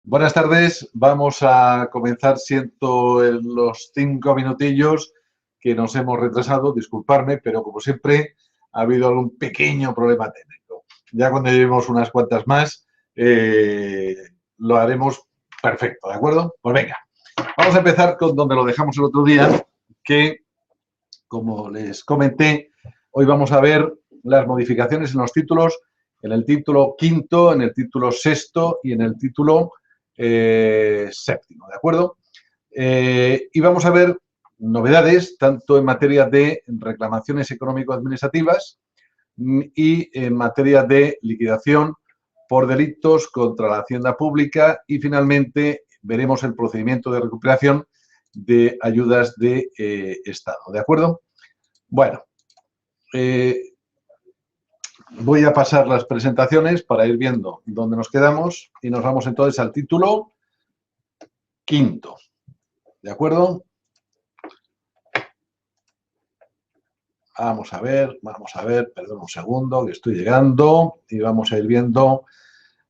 Buenas tardes, vamos a comenzar, siento en los 5 minutillos que nos hemos retrasado, disculparme, pero como siempre ha habido algún pequeño problema técnico. Ya cuando llevemos unas cuantas más, lo haremos perfecto, ¿de acuerdo? Pues venga, vamos a empezar con donde lo dejamos el otro día, que, como les comenté, hoy vamos a ver las modificaciones en los títulos, en el título quinto, en el título sexto y en el título séptimo, ¿de acuerdo? Y vamos a ver novedades tanto en materia de reclamaciones económico-administrativas y en materia de liquidación por delitos contra la hacienda pública y finalmente veremos el procedimiento de recuperación de ayudas de Estado, ¿de acuerdo? Bueno, voy a pasar las presentaciones para ir viendo dónde nos quedamos y nos vamos entonces al título quinto. ¿De acuerdo? Vamos a ver, perdón un segundo, que estoy llegando y vamos a ir viendo.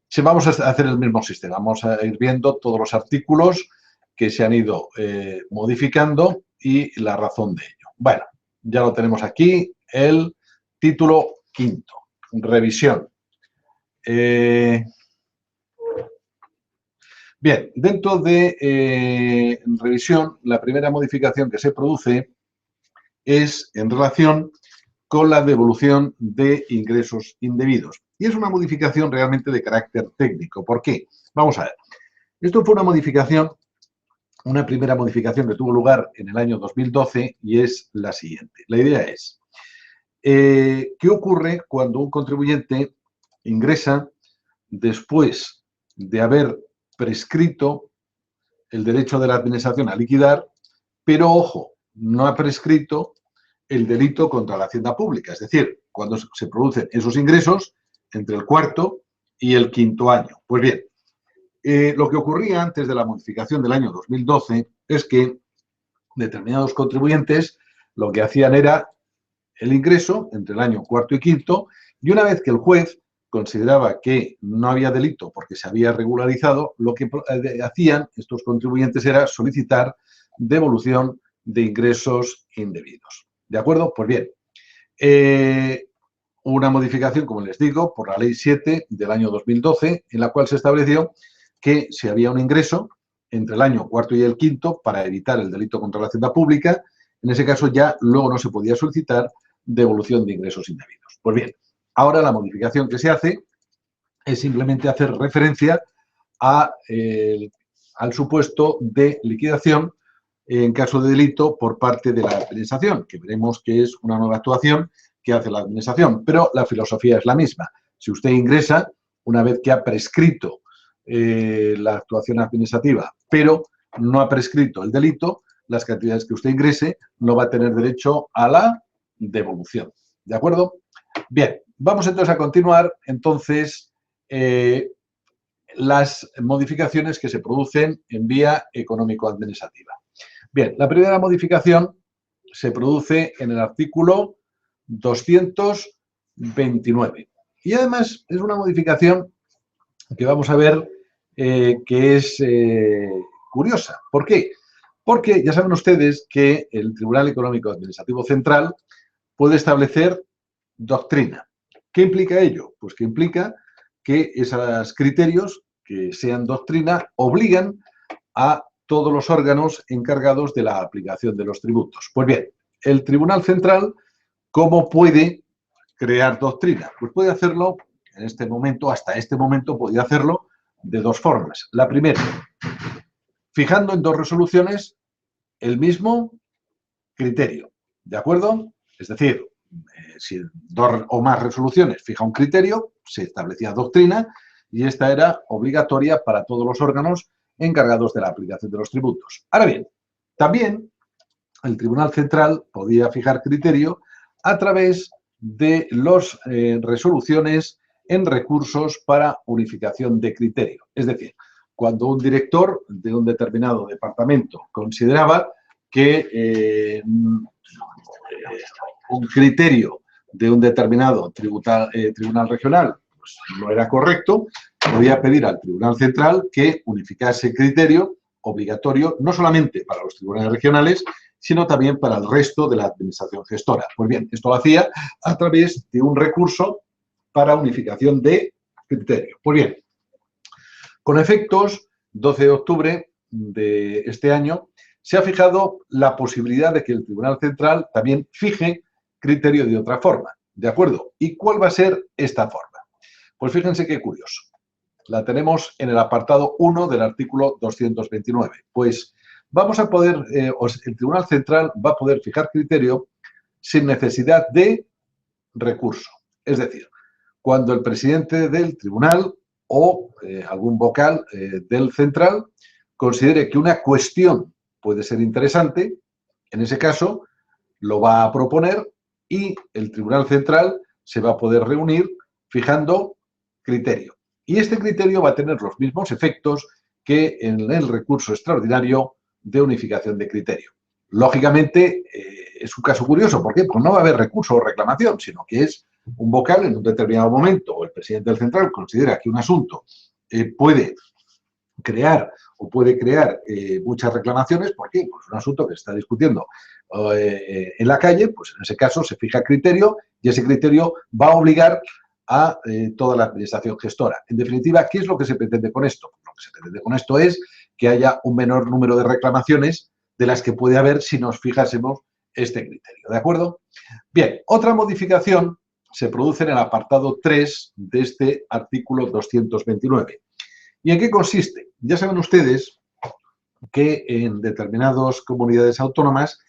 Sí, vamos a hacer el mismo sistema, vamos a ir viendo todos los artículos que se han ido modificando y la razón de ello. Bueno, ya lo tenemos aquí, el título quinto, revisión. Bien, dentro de revisión, la primera modificación que se produce es en relación con la devolución de ingresos indebidos. Y es una modificación realmente de carácter técnico. ¿Por qué? Vamos a ver. Esto fue una primera modificación que tuvo lugar en el año 2012 y es la siguiente. La idea es, ¿qué ocurre cuando un contribuyente ingresa después de haber prescrito el derecho de la administración a liquidar, pero, ojo, no ha prescrito el delito contra la hacienda pública? Es decir, cuando se producen esos ingresos entre el cuarto y el quinto año. Pues bien, lo que ocurría antes de la modificación del año 2012 es que determinados contribuyentes lo que hacían era el ingreso entre el año cuarto y quinto, y una vez que el juez consideraba que no había delito porque se había regularizado, lo que hacían estos contribuyentes era solicitar devolución de ingresos indebidos. ¿De acuerdo? Pues bien, una modificación, como les digo, por la Ley 7 del año 2012, en la cual se estableció que si había un ingreso entre el año cuarto y el quinto para evitar el delito contra la hacienda pública, en ese caso ya luego no se podía solicitar devolución de ingresos indebidos. Pues bien, ahora la modificación que se hace es simplemente hacer referencia al supuesto de liquidación en caso de delito por parte de la administración, que veremos que es una nueva actuación que hace la administración, pero la filosofía es la misma. Si usted ingresa, una vez que ha prescrito la actuación administrativa, pero no ha prescrito el delito, las cantidades que usted ingrese no va a tener derecho a la devolución. ¿De acuerdo? Bien, vamos entonces a continuar entonces las modificaciones que se producen en vía económico-administrativa. Bien, la primera modificación se produce en el artículo 229. Y además es una modificación que vamos a ver que es curiosa. ¿Por qué? Porque ya saben ustedes que el Tribunal Económico Administrativo Central puede establecer doctrina. ¿Qué implica ello? Pues que implica que esos criterios que sean doctrina obligan a todos los órganos encargados de la aplicación de los tributos. Pues bien, el Tribunal Central, ¿cómo puede crear doctrina? Pues puede hacerlo, en este momento, hasta este momento, podía hacerlo de dos formas. La primera, fijando en dos resoluciones el mismo criterio, ¿de acuerdo? Es decir, si dos o más resoluciones fija un criterio, se establecía doctrina y esta era obligatoria para todos los órganos encargados de la aplicación de los tributos. Ahora bien, también el Tribunal Central podía fijar criterio a través de las resoluciones en recursos para unificación de criterio. Es decir, cuando un director de un determinado departamento consideraba que un criterio de un determinado tribunal regional pues, no era correcto, podía pedir al Tribunal Central que unificase criterio obligatorio no solamente para los tribunales regionales, sino también para el resto de la administración gestora. Pues bien, esto lo hacía a través de un recurso para unificación de criterio. Pues bien, con efectos 12 de octubre de este año, se ha fijado la posibilidad de que el Tribunal Central también fije criterio de otra forma, ¿de acuerdo? ¿Y cuál va a ser esta forma? Pues fíjense qué curioso. La tenemos en el apartado 1 del artículo 229. Pues vamos a poder, el Tribunal Central va a poder fijar criterio sin necesidad de recurso. Es decir, cuando el presidente del tribunal o algún vocal del central considere que una cuestión puede ser interesante, en ese caso lo va a proponer y el Tribunal Central se va a poder reunir fijando criterio. Y este criterio va a tener los mismos efectos que en el recurso extraordinario de unificación de criterio. Lógicamente, es un caso curioso. ¿Por qué? Pues no va a haber recurso o reclamación, sino que es un vocal en un determinado momento o el presidente del central considera que un asunto puede crear muchas reclamaciones. ¿Por qué? Pues un asunto que se está discutiendo en la calle, pues en ese caso se fija criterio y ese criterio va a obligar a toda la administración gestora. En definitiva, ¿qué es lo que se pretende con esto? Lo que se pretende con esto es que haya un menor número de reclamaciones de las que puede haber si nos fijásemos este criterio, ¿de acuerdo? Bien, otra modificación se produce en el apartado 3 de este artículo 229. ¿Y en qué consiste? Ya saben ustedes que en determinadas comunidades autónomas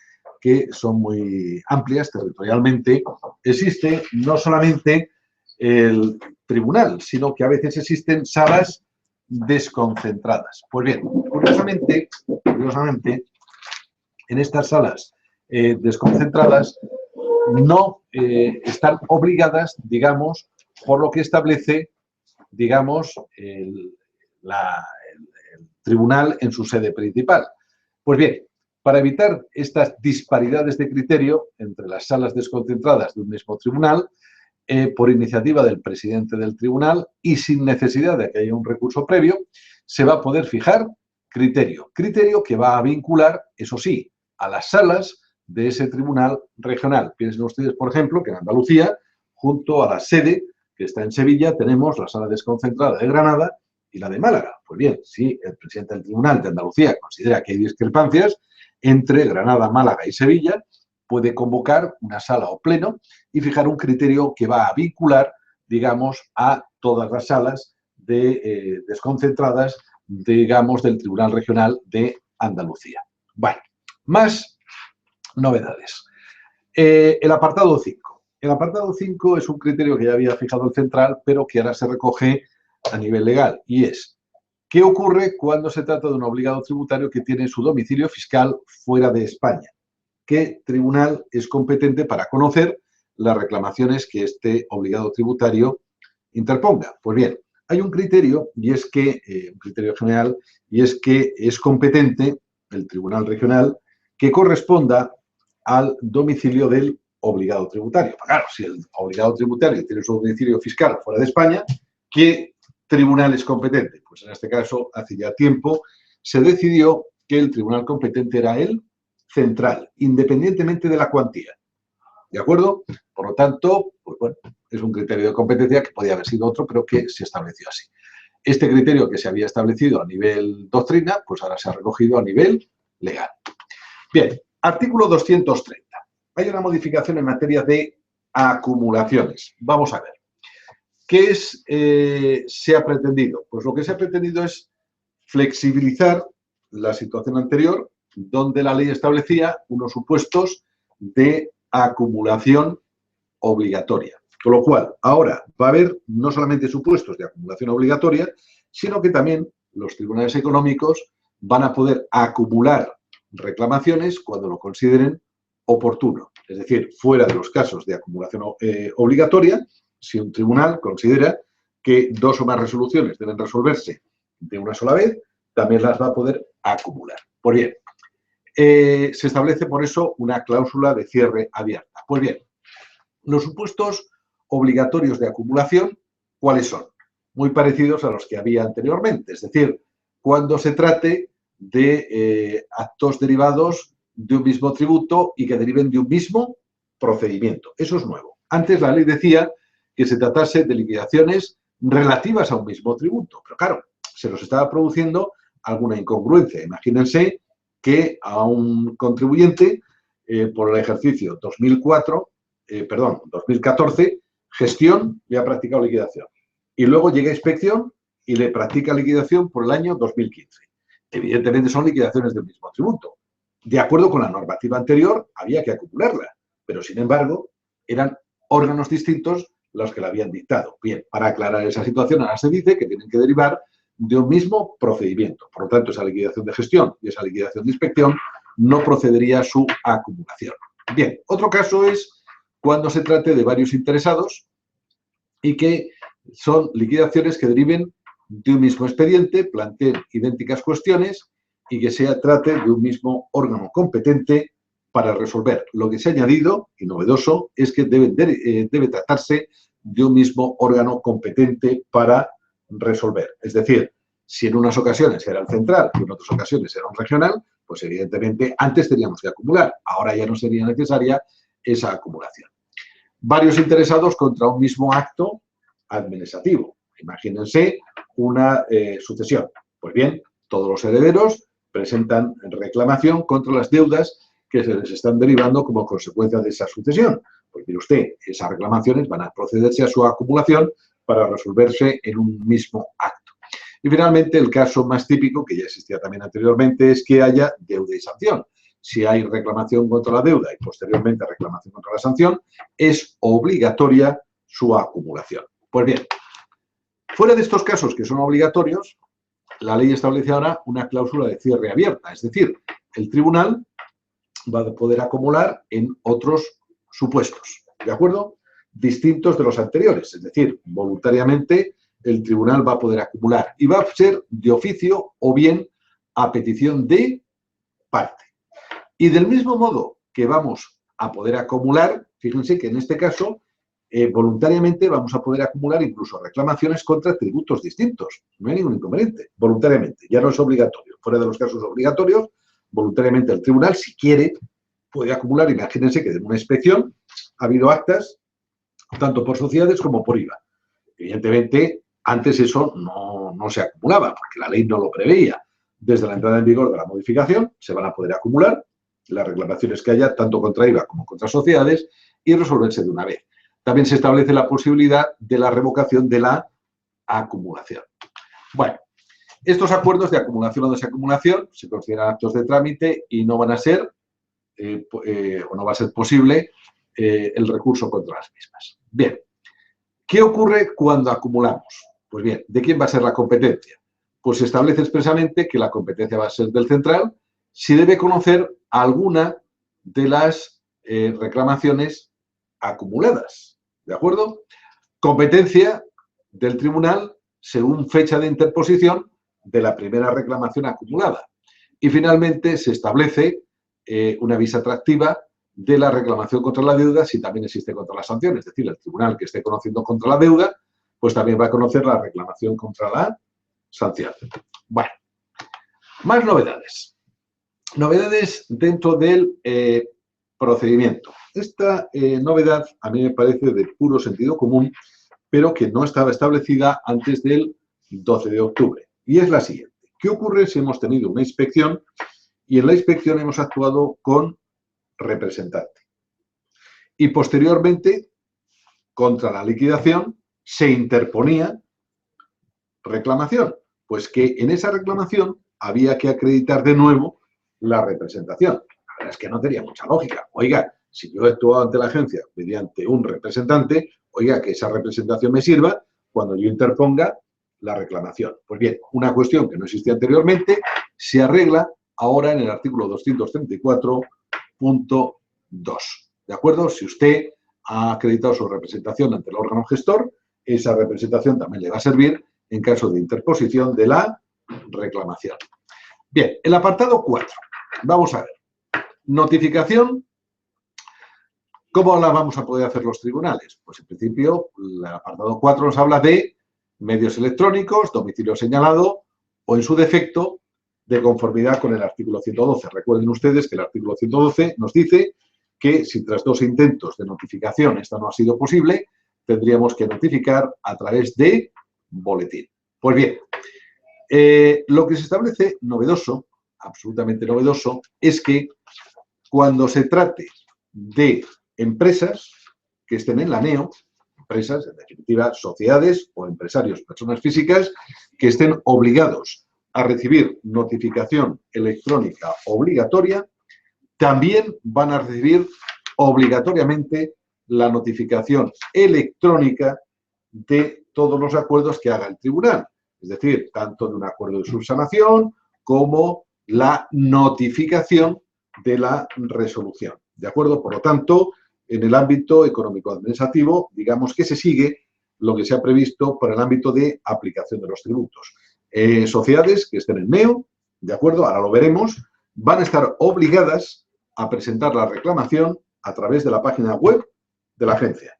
que son muy amplias territorialmente, existe no solamente el tribunal, sino que a veces existen salas desconcentradas. Pues bien, curiosamente en estas salas desconcentradas no están obligadas, digamos, por lo que establece, digamos, el tribunal en su sede principal. Pues bien, para evitar estas disparidades de criterio entre las salas desconcentradas de un mismo tribunal, por iniciativa del presidente del tribunal y sin necesidad de que haya un recurso previo, se va a poder fijar criterio. Criterio que va a vincular, eso sí, a las salas de ese tribunal regional. Piensen ustedes, por ejemplo, que en Andalucía, junto a la sede que está en Sevilla, tenemos la sala desconcentrada de Granada y la de Málaga. Pues bien, si el presidente del tribunal de Andalucía considera que hay discrepancias entre Granada, Málaga y Sevilla, puede convocar una sala o pleno y fijar un criterio que va a vincular, digamos, a todas las salas desconcentradas, digamos, del Tribunal Regional de Andalucía. Bueno, más novedades. El apartado 5. El apartado 5 es un criterio que ya había fijado el central, pero que ahora se recoge a nivel legal, y es: ¿qué ocurre cuando se trata de un obligado tributario que tiene su domicilio fiscal fuera de España? ¿Qué tribunal es competente para conocer las reclamaciones que este obligado tributario interponga? Pues bien, hay un criterio, y es que, un criterio general, y es que es competente el tribunal regional que corresponda al domicilio del obligado tributario. Claro, si el obligado tributario tiene su domicilio fiscal fuera de España, ¿qué tribunal es competente? Pues en este caso, hace ya tiempo, se decidió que el tribunal competente era el central, independientemente de la cuantía. ¿De acuerdo? Por lo tanto, pues bueno, es un criterio de competencia que podía haber sido otro, pero que se estableció así. Este criterio que se había establecido a nivel doctrina, pues ahora se ha recogido a nivel legal. Bien, artículo 230. Hay una modificación en materia de acumulaciones. Vamos a ver. ¿Qué se ha pretendido? Pues lo que se ha pretendido es flexibilizar la situación anterior, donde la ley establecía unos supuestos de acumulación obligatoria. Con lo cual, ahora va a haber no solamente supuestos de acumulación obligatoria, sino que también los tribunales económicos van a poder acumular reclamaciones cuando lo consideren oportuno. Es decir, fuera de los casos de acumulación obligatoria, si un tribunal considera que dos o más resoluciones deben resolverse de una sola vez, también las va a poder acumular. Pues bien, se establece por eso una cláusula de cierre abierta. Pues bien, los supuestos obligatorios de acumulación, ¿cuáles son? muy parecidos a los que había anteriormente. Es decir, cuando se trate de actos derivados de un mismo tributo y que deriven de un mismo procedimiento. Eso es nuevo. Antes la ley decía que se tratase de liquidaciones relativas a un mismo tributo, pero claro, se nos estaba produciendo alguna incongruencia. Imagínense que a un contribuyente por el ejercicio 2014, gestión le ha practicado liquidación. Y luego llega inspección y le practica liquidación por el año 2015. Evidentemente son liquidaciones del mismo tributo. De acuerdo con la normativa anterior, había que acumularla, pero sin embargo, eran órganos distintos los que la habían dictado. Bien, para aclarar esa situación, ahora se dice que tienen que derivar de un mismo procedimiento. Por lo tanto, esa liquidación de gestión y esa liquidación de inspección no procedería a su acumulación. Bien, otro caso es cuando se trate de varios interesados y que son liquidaciones que deriven de un mismo expediente, planteen idénticas cuestiones y que se trate de un mismo órgano competente para resolver. Lo que se ha añadido, y novedoso, es que debe tratarse de un mismo órgano competente para resolver. Es decir, si en unas ocasiones era el central y en otras ocasiones era un regional, pues evidentemente antes teníamos que acumular, ahora ya no sería necesaria esa acumulación. Varios interesados contra un mismo acto administrativo. Imagínense una sucesión. Pues bien, todos los herederos presentan reclamación contra las deudas que se les están derivando como consecuencia de esa sucesión. Pues mire usted, esas reclamaciones van a procederse a su acumulación para resolverse en un mismo acto. Y finalmente, el caso más típico, que ya existía también anteriormente, es que haya deuda y sanción. Si hay reclamación contra la deuda y posteriormente reclamación contra la sanción, es obligatoria su acumulación. Pues bien, fuera de estos casos que son obligatorios, la ley establece ahora una cláusula de cierre abierta, es decir, el tribunal va a poder acumular en otros supuestos, ¿de acuerdo? Distintos de los anteriores, es decir, voluntariamente el tribunal va a poder acumular y va a ser de oficio o bien a petición de parte. Y del mismo modo que vamos a poder acumular, fíjense que en este caso, voluntariamente vamos a poder acumular incluso reclamaciones contra tributos distintos. No hay ningún inconveniente, voluntariamente, ya no es obligatorio. Fuera de los casos obligatorios, voluntariamente el tribunal, si quiere, puede acumular. Imagínense que en una inspección ha habido actas, tanto por sociedades como por IVA. Evidentemente, antes eso no se acumulaba, porque la ley no lo preveía. Desde la entrada en vigor de la modificación, se van a poder acumular las reclamaciones que haya, tanto contra IVA como contra sociedades, y resolverse de una vez. También se establece la posibilidad de la revocación de la acumulación. Bueno, estos acuerdos de acumulación o desacumulación se consideran actos de trámite y no van a ser, o no va a ser posible el recurso contra las mismas. Bien, ¿qué ocurre cuando acumulamos? Pues bien, ¿de quién va a ser la competencia? Pues se establece expresamente que la competencia va a ser del central si debe conocer alguna de las reclamaciones acumuladas, ¿de acuerdo? Competencia del tribunal según fecha de interposición de la primera reclamación acumulada. Y finalmente se establece una visa atractiva de la reclamación contra la deuda si también existe contra la sanción. Es decir, el tribunal que esté conociendo contra la deuda, pues también va a conocer la reclamación contra la sanción. Bueno, más novedades. Novedades dentro del procedimiento. Esta novedad a mí me parece de puro sentido común, pero que no estaba establecida antes del 12 de octubre. Y es la siguiente. ¿Qué ocurre si hemos tenido una inspección y en la inspección hemos actuado con representante? Y posteriormente, contra la liquidación, se interponía reclamación. Pues que en esa reclamación había que acreditar de nuevo la representación. La verdad es que no tenía mucha lógica. Oiga, si yo he actuado ante la agencia mediante un representante, oiga, que esa representación me sirva cuando yo interponga la reclamación. Pues bien, una cuestión que no existía anteriormente se arregla ahora en el artículo 234.2. ¿De acuerdo? Si usted ha acreditado su representación ante el órgano gestor, esa representación también le va a servir en caso de interposición de la reclamación. Bien, el apartado 4. Vamos a ver. Notificación. ¿Cómo la vamos a poder hacer los tribunales? Pues en principio el apartado 4 nos habla de medios electrónicos, domicilio señalado o, en su defecto, de conformidad con el artículo 112. Recuerden ustedes que el artículo 112 nos dice que si tras 2 intentos de notificación esto no ha sido posible, tendríamos que notificar a través de boletín. Pues bien, lo que se establece novedoso, absolutamente novedoso, es que cuando se trate de empresas que estén en la NEO, empresas, en definitiva, sociedades o empresarios, personas físicas, que estén obligados a recibir notificación electrónica obligatoria, también van a recibir obligatoriamente la notificación electrónica de todos los acuerdos que haga el tribunal. Es decir, tanto de un acuerdo de subsanación como la notificación de la resolución. ¿De acuerdo? Por lo tanto, en el ámbito económico-administrativo, digamos que se sigue lo que se ha previsto para el ámbito de aplicación de los tributos. Sociedades que estén en NEO, ¿de acuerdo? Ahora lo veremos, van a estar obligadas a presentar la reclamación a través de la página web de la agencia.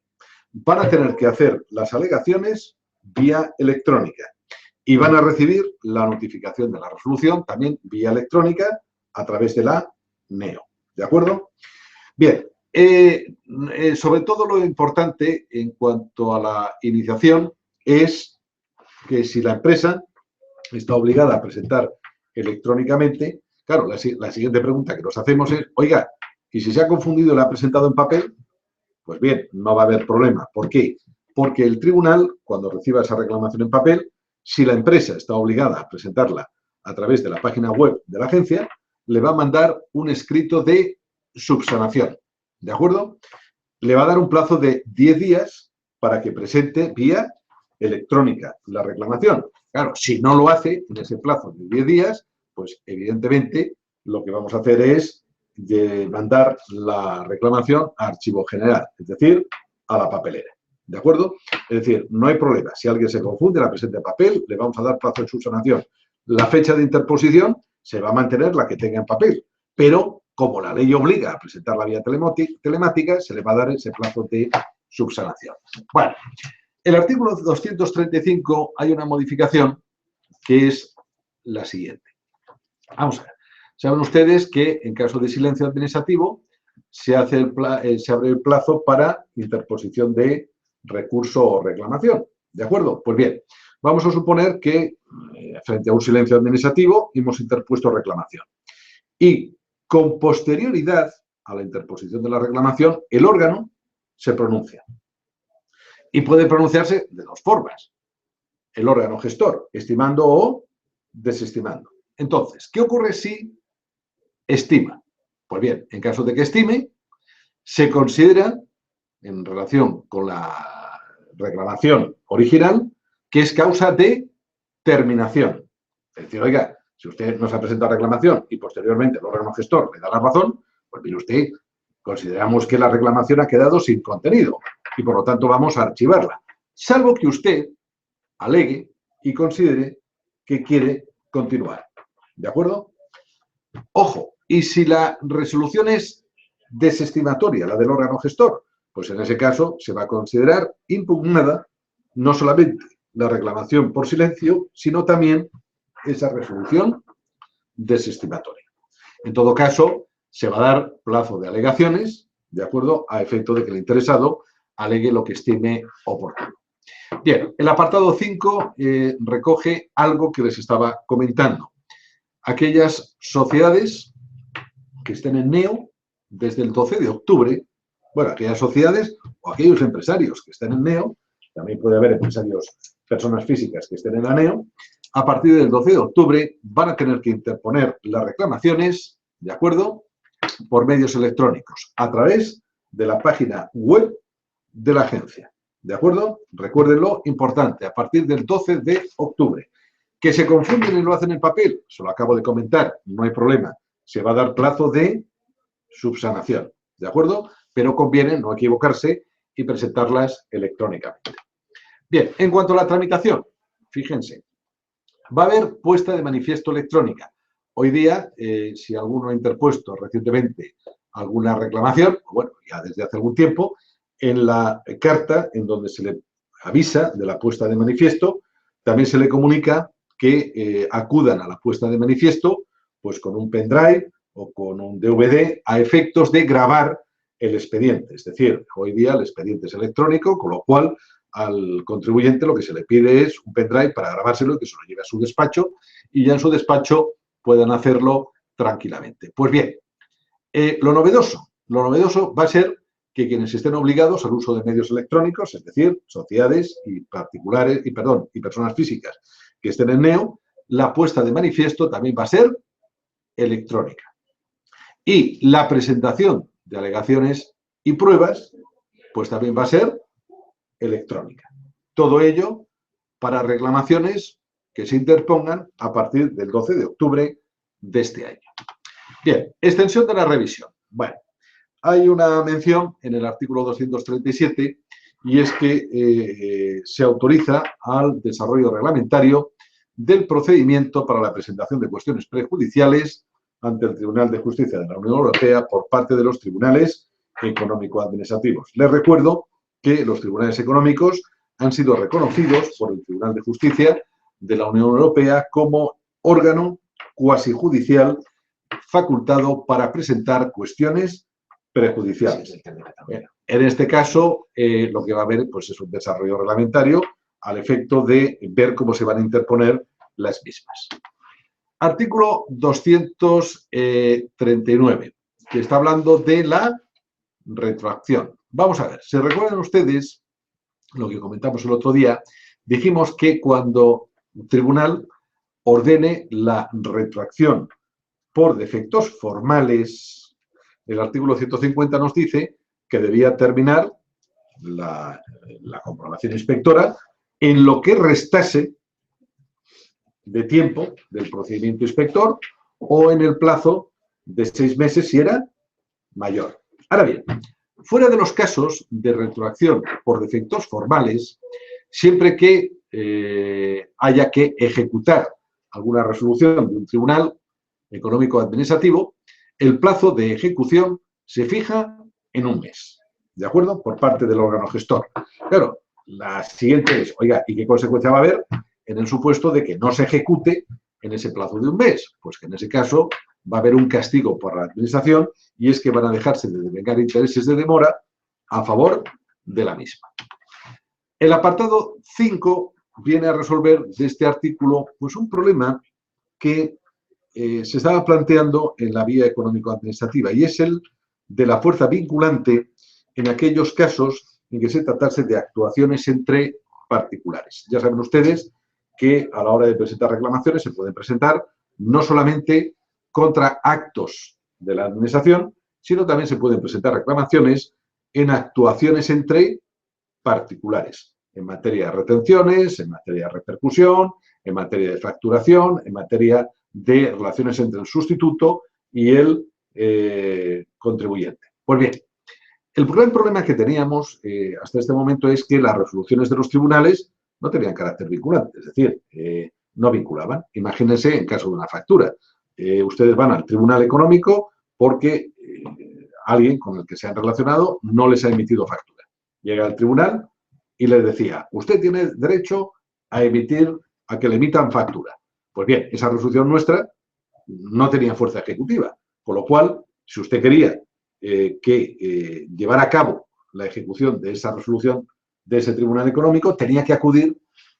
Van a tener que hacer las alegaciones vía electrónica y van a recibir la notificación de la resolución también vía electrónica a través de la NEO. ¿De acuerdo? Bien, sobre todo lo importante en cuanto a la iniciación es que si la empresa está obligada a presentar electrónicamente, claro, la siguiente pregunta que nos hacemos es, oiga, ¿y si se ha confundido y la ha presentado en papel? Pues bien, no va a haber problema. ¿Por qué? Porque el tribunal, cuando reciba esa reclamación en papel, si la empresa está obligada a presentarla a través de la página web de la agencia, le va a mandar un escrito de subsanación. ¿De acuerdo? Le va a dar un plazo de 10 días para que presente vía electrónica la reclamación. Claro, si no lo hace en ese plazo de 10 días, pues evidentemente lo que vamos a hacer es mandar la reclamación a archivo general, es decir, a la papelera. ¿De acuerdo? Es decir, no hay problema. Si alguien se confunde, la presenta en papel, le vamos a dar plazo de subsanación. La fecha de interposición se va a mantener la que tenga en papel, pero como la ley obliga a presentar la vía telemática, se le va a dar ese plazo de subsanación. Bueno, el artículo 235 hay una modificación que es la siguiente. Vamos a ver. Saben ustedes que en caso de silencio administrativo se abre el plazo para interposición de recurso o reclamación. ¿De acuerdo? Pues bien, vamos a suponer que frente a un silencio administrativo hemos interpuesto reclamación. Y con posterioridad a la interposición de la reclamación, el órgano se pronuncia. Y puede pronunciarse de 2 formas. El órgano gestor, estimando o desestimando. Entonces, ¿qué ocurre si estima? Pues bien, en caso de que estime, se considera, en relación con la reclamación original, que es causa de terminación. Es decir, oiga, si usted nos ha presentado reclamación y posteriormente el órgano gestor le da la razón, pues mire usted, consideramos que la reclamación ha quedado sin contenido y por lo tanto vamos a archivarla, salvo que usted alegue y considere que quiere continuar. ¿De acuerdo? Ojo, y si la resolución es desestimatoria, la del órgano gestor, pues en ese caso se va a considerar impugnada no solamente la reclamación por silencio, sino también esa resolución desestimatoria. En todo caso, se va a dar plazo de alegaciones, de acuerdo, a efecto de que el interesado alegue lo que estime oportuno. Bien, el apartado 5 recoge algo que les estaba comentando. Aquellas sociedades que estén en NEO desde el 12 de octubre, bueno, aquellas sociedades o aquellos empresarios que estén en NEO, también puede haber empresarios, personas físicas que estén en la NEO, a partir del 12 de octubre van a tener que interponer las reclamaciones, ¿de acuerdo?, por medios electrónicos, a través de la página web de la agencia. ¿De acuerdo? Recuérdenlo, importante, a partir del 12 de octubre. ¿Que se confunden y lo hacen en papel? Se lo acabo de comentar, no hay problema. Se va a dar plazo de subsanación, ¿de acuerdo? Pero conviene no equivocarse y presentarlas electrónicamente. Bien, en cuanto a la tramitación, fíjense, va a haber puesta de manifiesto electrónica. Hoy día, si alguno ha interpuesto recientemente alguna reclamación, bueno, ya desde hace algún tiempo, en la carta en donde se le avisa de la puesta de manifiesto, también se le comunica que acudan a la puesta de manifiesto pues con un pendrive o con un DVD a efectos de grabar el expediente. Es decir, hoy día el expediente es electrónico, con lo cual al contribuyente lo que se le pide es un pendrive para grabárselo y que se lo lleve a su despacho y ya en su despacho puedan hacerlo tranquilamente. Pues bien, lo novedoso va a ser que quienes estén obligados al uso de medios electrónicos, es decir, sociedades y particulares, y personas físicas que estén en NEO, la puesta de manifiesto también va a ser electrónica. Y la presentación de alegaciones y pruebas, pues también va a ser electrónica. Todo ello para reclamaciones que se interpongan a partir del 12 de octubre de este año. Bien, extensión de la revisión. Bueno, hay una mención en el artículo 237 y es que se autoriza al desarrollo reglamentario del procedimiento para la presentación de cuestiones prejudiciales ante el Tribunal de Justicia de la Unión Europea por parte de los tribunales económico-administrativos. Les recuerdo que los tribunales económicos han sido reconocidos por el Tribunal de Justicia de la Unión Europea como órgano cuasi judicial facultado para presentar cuestiones prejudiciales. En este caso, lo que va a haber pues, es un desarrollo reglamentario al efecto de ver cómo se van a interponer las mismas. Artículo 239, que está hablando de la retroacción. Vamos a ver, si recuerdan ustedes lo que comentamos el otro día, dijimos que cuando un tribunal ordene la retroacción por defectos formales, el artículo 150 nos dice que debía terminar la comprobación inspectora en lo que restase de tiempo del procedimiento inspector o en el plazo de 6 meses si era mayor. Ahora bien, fuera de los casos de retroacción por defectos formales, siempre que haya que ejecutar alguna resolución de un tribunal económico-administrativo, el plazo de ejecución se fija en 1 mes, ¿de acuerdo? Por parte del órgano gestor. Claro, la siguiente es, oiga, ¿y qué consecuencia va a haber en el supuesto de que no se ejecute en ese plazo de 1 mes? Pues que en ese caso va a haber un castigo por la administración y es que van a dejarse de devengar intereses de demora a favor de la misma. El apartado 5 viene a resolver de este artículo pues un problema que se estaba planteando en la vía económico-administrativa y es el de la fuerza vinculante en aquellos casos en que se tratase de actuaciones entre particulares. Ya saben ustedes que a la hora de presentar reclamaciones se pueden presentar no solamente contra actos de la administración, sino también se pueden presentar reclamaciones en actuaciones entre particulares, en materia de retenciones, en materia de repercusión, en materia de facturación, en materia de relaciones entre el sustituto y el contribuyente. Pues bien, el gran problema que teníamos hasta este momento es que las resoluciones de los tribunales no tenían carácter vinculante, es decir, no vinculaban. Imagínense en caso de una factura. Ustedes van al tribunal económico porque alguien con el que se han relacionado no les ha emitido factura. Llega al tribunal y les decía, usted tiene derecho a que le emitan factura. Pues bien, esa resolución nuestra no tenía fuerza ejecutiva, con lo cual, si usted quería llevar a cabo la ejecución de esa resolución de ese tribunal económico, tenía que acudir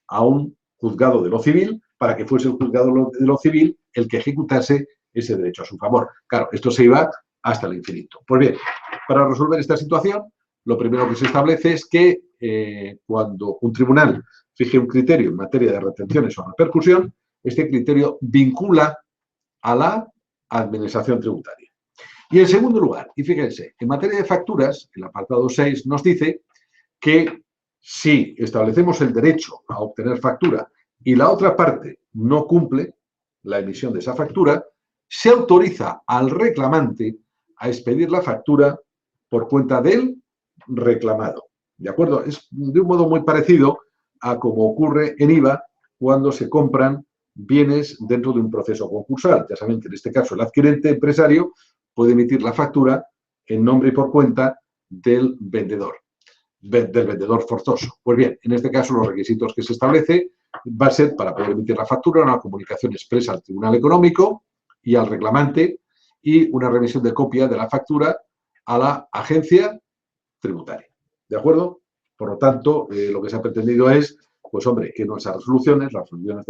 a un juzgado de lo civil para que fuese el juzgado de lo civil el que ejecutase ese derecho a su favor. Claro, esto se iba hasta el infinito. Pues bien, para resolver esta situación, lo primero que se establece es que cuando un tribunal fije un criterio en materia de retenciones o repercusión, este criterio vincula a la administración tributaria. Y en segundo lugar, y fíjense, en materia de facturas, el apartado 6 nos dice que si establecemos el derecho a obtener factura y la otra parte no cumple la emisión de esa factura, se autoriza al reclamante a expedir la factura por cuenta del reclamado. ¿De acuerdo? Es de un modo muy parecido a como ocurre en IVA cuando se compran bienes dentro de un proceso concursal. Ya saben que en este caso el adquirente empresario puede emitir la factura en nombre y por cuenta del vendedor forzoso. Pues bien, en este caso los requisitos que se establece va a ser para poder emitir la factura una comunicación expresa al Tribunal Económico y al reclamante y una remisión de copia de la factura a la agencia tributaria. ¿De acuerdo? Por lo tanto, lo que se ha pretendido es, pues hombre, que nuestras resoluciones, las resoluciones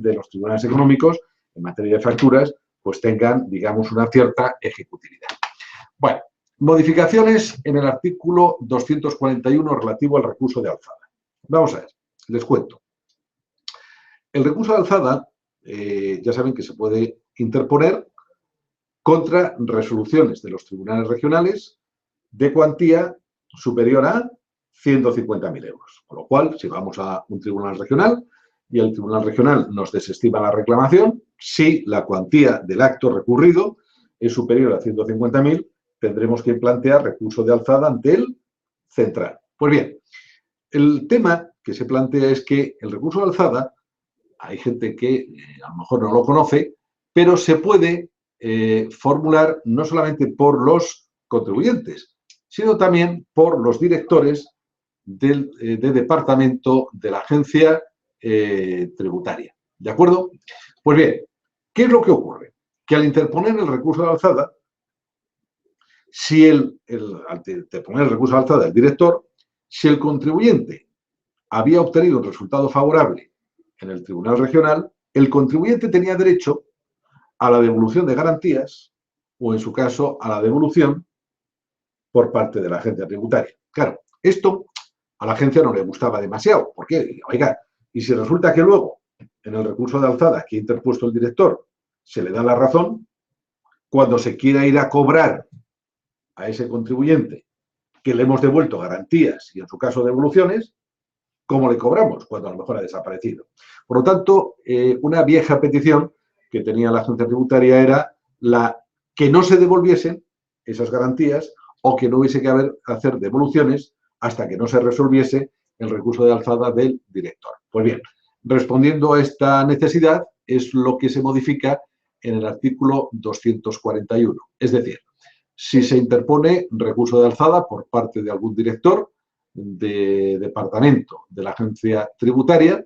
de los tribunales económicos en materia de facturas, pues tengan, digamos, una cierta ejecutividad. Bueno, modificaciones en el artículo 241 relativo al recurso de alzada. Vamos a ver, les cuento. El recurso de alzada, ya saben que se puede interponer contra resoluciones de los tribunales regionales de cuantía superior a 150.000 euros. Con lo cual, si vamos a un tribunal regional y el tribunal regional nos desestima la reclamación, si la cuantía del acto recurrido es superior a 150.000, tendremos que plantear recurso de alzada ante el central. Pues bien, el tema que se plantea es que el recurso de alzada, hay gente que a lo mejor no lo conoce, pero se puede formular no solamente por los contribuyentes, sino también por los directores de departamento de la agencia tributaria. ¿De acuerdo? Pues bien, ¿qué es lo que ocurre? Que al interponer el recurso de alzada, si al interponer el recurso de alzada el director, si el contribuyente había obtenido un resultado favorable en el tribunal regional, el contribuyente tenía derecho a la devolución de garantías o, en su caso, a la devolución por parte de la agencia tributaria. Claro, esto a la agencia no le gustaba demasiado. ¿Por qué? Oiga, y si resulta que luego, en el recurso de alzada que ha interpuesto el director, se le da la razón, cuando se quiera ir a cobrar a ese contribuyente que le hemos devuelto garantías y, en su caso, devoluciones, ¿cómo le cobramos cuando a lo mejor ha desaparecido? Por lo tanto, una vieja petición que tenía la agencia tributaria era la que no se devolviesen esas garantías o que no hubiese que hacer devoluciones hasta que no se resolviese el recurso de alzada del director. Pues bien, respondiendo a esta necesidad es lo que se modifica en el artículo 241. Es decir, si se interpone recurso de alzada por parte de algún director de departamento de la agencia tributaria,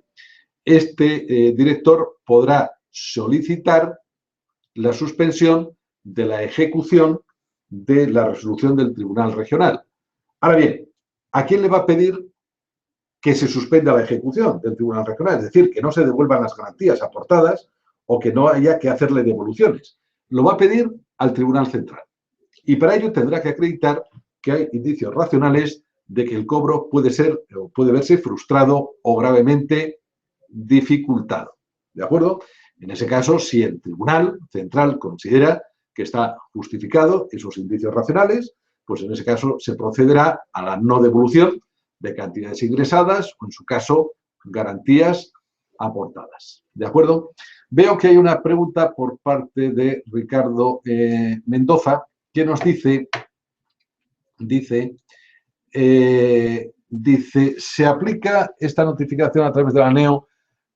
este director podrá solicitar la suspensión de la ejecución de la resolución del tribunal regional. Ahora bien, ¿a quién le va a pedir que se suspenda la ejecución del tribunal regional? Es decir, que no se devuelvan las garantías aportadas o que no haya que hacerle devoluciones. Lo va a pedir al tribunal central. Y para ello tendrá que acreditar que hay indicios racionales de que el cobro puede ser o puede verse frustrado o gravemente dificultado. ¿De acuerdo? En ese caso, si el tribunal central considera que está justificado esos indicios racionales, pues en ese caso se procederá a la no devolución de cantidades ingresadas o, en su caso, garantías aportadas. ¿De acuerdo? Veo que hay una pregunta por parte de Ricardo Mendoza, que nos dice, ¿se aplica esta notificación a través de la NEO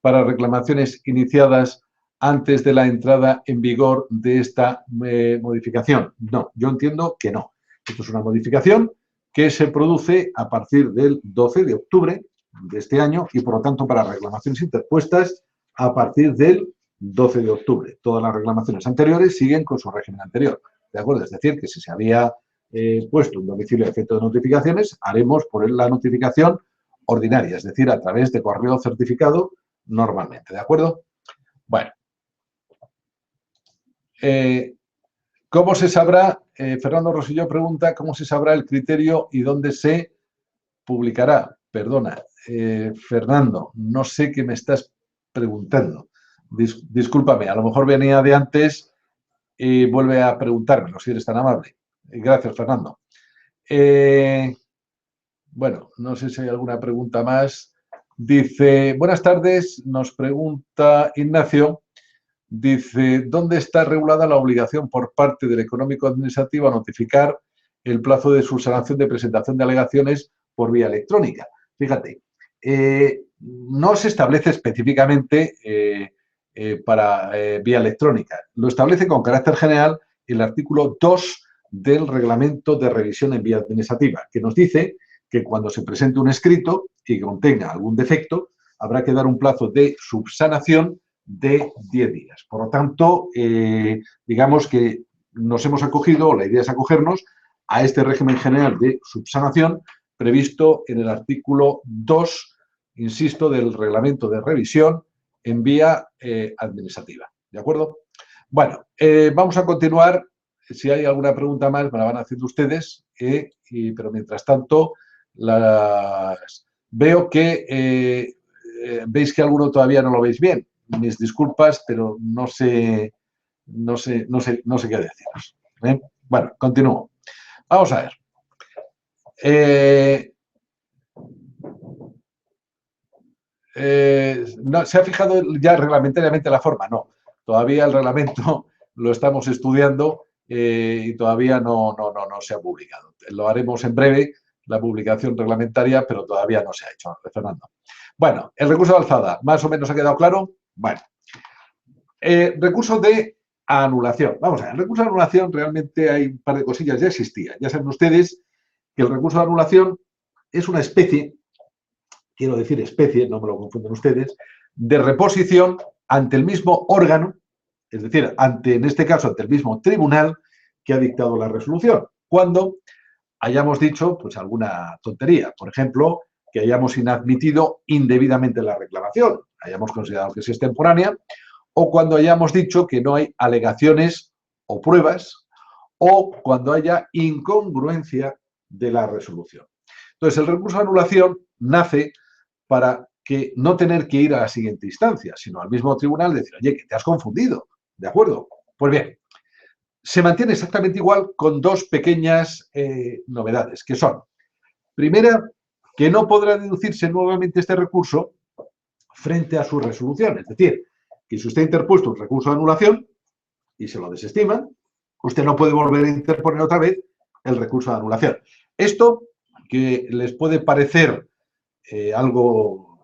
para reclamaciones iniciadas antes de la entrada en vigor de esta modificación? No, yo entiendo que no. Esto es una modificación que se produce a partir del 12 de octubre de este año y, por lo tanto, para reclamaciones interpuestas a partir del 12 de octubre. Todas las reclamaciones anteriores siguen con su régimen anterior. ¿De acuerdo? Es decir, que si se había puesto un domicilio de efecto de notificaciones, haremos por la notificación ordinaria, es decir, a través de correo certificado normalmente. ¿De acuerdo? Bueno. ¿Cómo se sabrá? Fernando Rosselló pregunta, ¿cómo se sabrá el criterio y dónde se publicará? Perdona, Fernando, no sé qué me estás preguntando. Discúlpame, a lo mejor venía de antes y vuelve a preguntármelo, si eres tan amable. Gracias, Fernando. Bueno, no sé si hay alguna pregunta más. Dice, buenas tardes, nos pregunta Ignacio. Dice, ¿dónde está regulada la obligación por parte del económico administrativo a notificar el plazo de subsanación de presentación de alegaciones por vía electrónica? Fíjate, no se establece específicamente para vía electrónica. Lo establece con carácter general el artículo 2 del reglamento de revisión en vía administrativa, que nos dice que cuando se presente un escrito y que contenga algún defecto, habrá que dar un plazo de subsanación de 10 días. Por lo tanto, digamos que nos hemos acogido, la idea es acogernos a este régimen general de subsanación previsto en el artículo 2, insisto, del reglamento de revisión en vía administrativa. ¿De acuerdo? Bueno, vamos a continuar. Si hay alguna pregunta más, me la van haciendo ustedes, pero mientras tanto, veo que veis que alguno todavía no lo veis bien. Mis disculpas, pero no sé qué deciros. Bueno, continúo. Vamos a ver. No, ¿se ha fijado ya reglamentariamente la forma? No, todavía el reglamento lo estamos estudiando y todavía no se ha publicado. Lo haremos en breve, la publicación reglamentaria, pero todavía no se ha hecho, Fernando. Bueno, el recurso de alzada, ¿más o menos ha quedado claro? Bueno. Recurso de anulación. Vamos a ver, el recurso de anulación realmente hay un par de cosillas, ya existía. Ya saben ustedes que el recurso de anulación es una especie, quiero decir especie, no me lo confunden ustedes, de reposición ante el mismo órgano, es decir, en este caso, ante el mismo tribunal que ha dictado la resolución, cuando hayamos dicho pues alguna tontería. Por ejemplo, que hayamos inadmitido indebidamente la reclamación, hayamos considerado que es extemporánea, o cuando hayamos dicho que no hay alegaciones o pruebas, o cuando haya incongruencia de la resolución. Entonces, el recurso de anulación nace para que no tener que ir a la siguiente instancia, sino al mismo tribunal decir, oye, que te has confundido, ¿de acuerdo? Pues bien, se mantiene exactamente igual con dos pequeñas novedades, que son, primera, que no podrá deducirse nuevamente este recurso frente a su resolución, es decir, que si usted ha interpuesto un recurso de anulación y se lo desestiman, usted no puede volver a interponer otra vez el recurso de anulación. Esto, que les puede parecer algo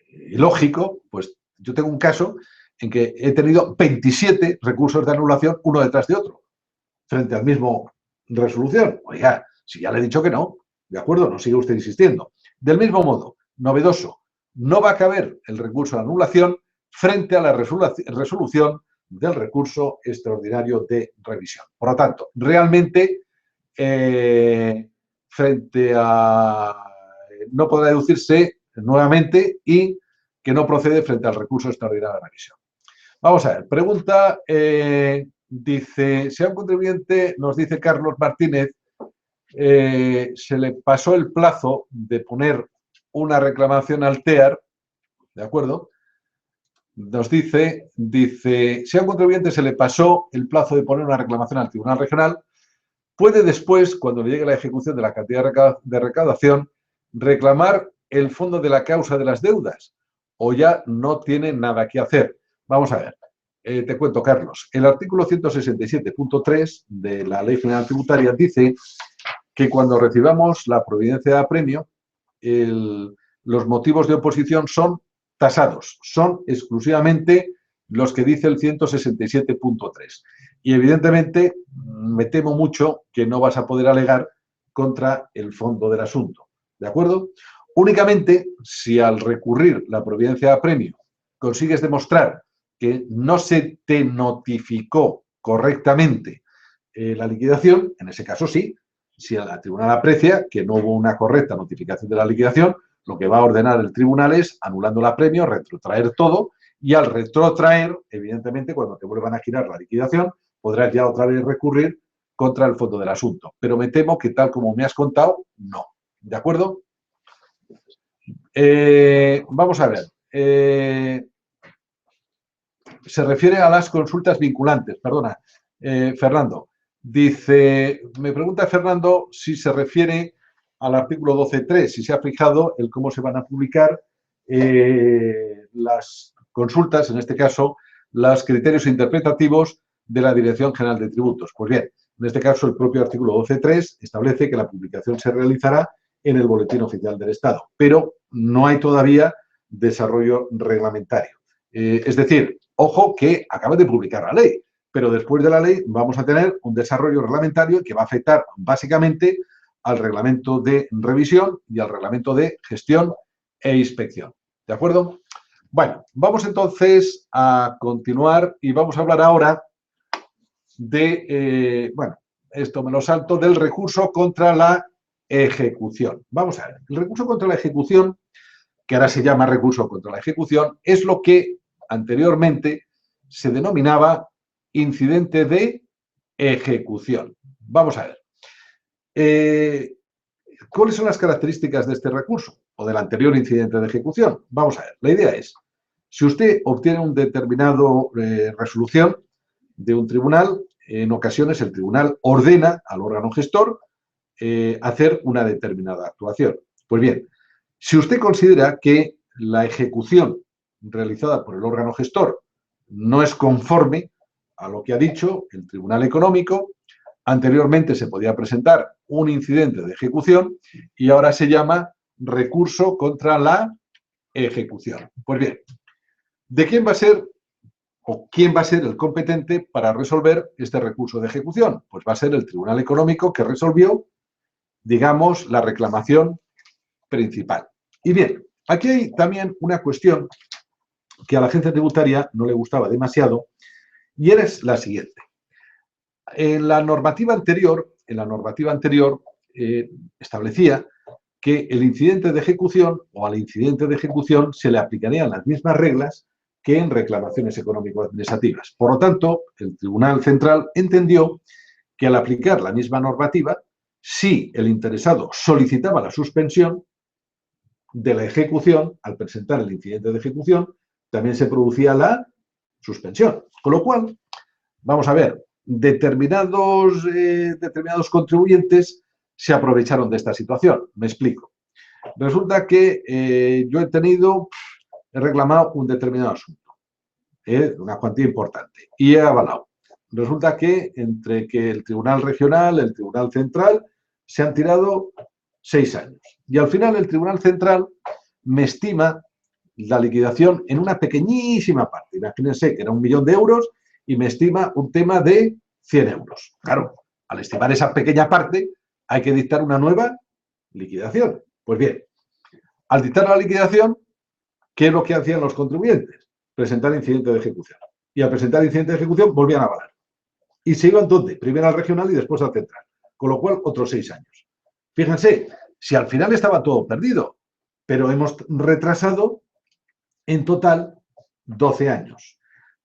ilógico, pues yo tengo un caso en que he tenido 27 recursos de anulación uno detrás de otro, frente al mismo resolución. Oiga, si ya le he dicho que no, ¿de acuerdo? No sigue usted insistiendo. Del mismo modo, novedoso, no va a caber el recurso de anulación frente a la resolución del recurso extraordinario de revisión. Por lo tanto, realmente, frente a... no podrá deducirse nuevamente y que no procede frente al recurso extraordinario de revisión. Vamos a ver, pregunta, dice, si a un contribuyente, nos dice Carlos Martínez, se le pasó el plazo de poner una reclamación al TEAR, ¿de acuerdo? Nos dice, si a un contribuyente se le pasó el plazo de poner una reclamación al Tribunal Regional, puede después, cuando le llegue la ejecución de la cantidad de recaudación, reclamar el fondo de la causa de las deudas o ya no tiene nada que hacer. Vamos a ver, te cuento, Carlos. El artículo 167.3 de la Ley General Tributaria dice que cuando recibamos la providencia de apremio, los motivos de oposición son tasados, son exclusivamente los que dice el 167.3. Y evidentemente me temo mucho que no vas a poder alegar contra el fondo del asunto, ¿de acuerdo? Únicamente si al recurrir la providencia de apremio consigues demostrar que no se te notificó correctamente la liquidación, en ese caso sí, si el tribunal aprecia que no hubo una correcta notificación de la liquidación, lo que va a ordenar el tribunal es, anulando el apremio, retrotraer todo, y al retrotraer, evidentemente, cuando te vuelvan a girar la liquidación, podrás ya otra vez recurrir contra el fondo del asunto. Pero me temo que tal como me has contado, no. ¿De acuerdo? Vamos a ver. Se refiere a las consultas vinculantes. Perdona, Fernando. Dice, me pregunta Fernando si se refiere al artículo 12.3, si se ha fijado el cómo se van a publicar las consultas, en este caso, los criterios interpretativos de la Dirección General de Tributos. Pues bien, en este caso el propio artículo 12.3 establece que la publicación se realizará en el Boletín Oficial del Estado, pero no hay todavía desarrollo reglamentario. Es decir, ojo que acaba de publicar la ley, pero después de la ley vamos a tener un desarrollo reglamentario que va a afectar básicamente al reglamento de revisión y al reglamento de gestión e inspección. ¿De acuerdo? Bueno, vamos entonces a continuar y vamos a hablar ahora de, bueno, esto me lo salto, del recurso contra la ejecución. Vamos a ver, el recurso contra la ejecución, que ahora se llama recurso contra la ejecución, es lo que anteriormente se denominaba incidente de ejecución. Vamos a ver. ¿Cuáles son las características de este recurso o del anterior incidente de ejecución? Vamos a ver, la idea es, si usted obtiene un determinado resolución de un tribunal, en ocasiones el tribunal ordena al órgano gestor hacer una determinada actuación. Pues bien, si usted considera que la ejecución realizada por el órgano gestor no es conforme a lo que ha dicho el Tribunal Económico, anteriormente se podía presentar un incidente de ejecución y ahora se llama recurso contra la ejecución. Pues bien, ¿de quién va a ser o quién va a ser el competente para resolver este recurso de ejecución? Pues va a ser el Tribunal Económico que resolvió, digamos, la reclamación principal. Y bien, aquí hay también una cuestión que a la agencia tributaria no le gustaba demasiado y era la siguiente. En la normativa anterior establecía que el incidente de ejecución o al incidente de ejecución se le aplicarían las mismas reglas que en reclamaciones económico-administrativas. Por lo tanto, el Tribunal Central entendió que al aplicar la misma normativa, si el interesado solicitaba la suspensión de la ejecución, al presentar el incidente de ejecución, también se producía la suspensión. Con lo cual, vamos a ver, determinados contribuyentes se aprovecharon de esta situación. Me explico. Resulta que yo he reclamado un determinado asunto, una cuantía importante, y he avalado. Resulta que entre que el Tribunal Regional, el Tribunal Central, se han tirado 6 años. Y al final el Tribunal Central me estima la liquidación en una pequeñísima parte. Imagínense que era 1 millón de euros y me estima un tema de 100 euros. Claro, al estimar esa pequeña parte, hay que dictar una nueva liquidación. Pues bien, al dictar la liquidación, ¿qué es lo que hacían los contribuyentes? Presentar incidente de ejecución. Y al presentar incidente de ejecución, volvían a avalar. Y se iban, ¿dónde? Primero al regional y después al central. Con lo cual, otros 6 años. Fíjense, si al final estaba todo perdido, pero hemos retrasado en total 12 años.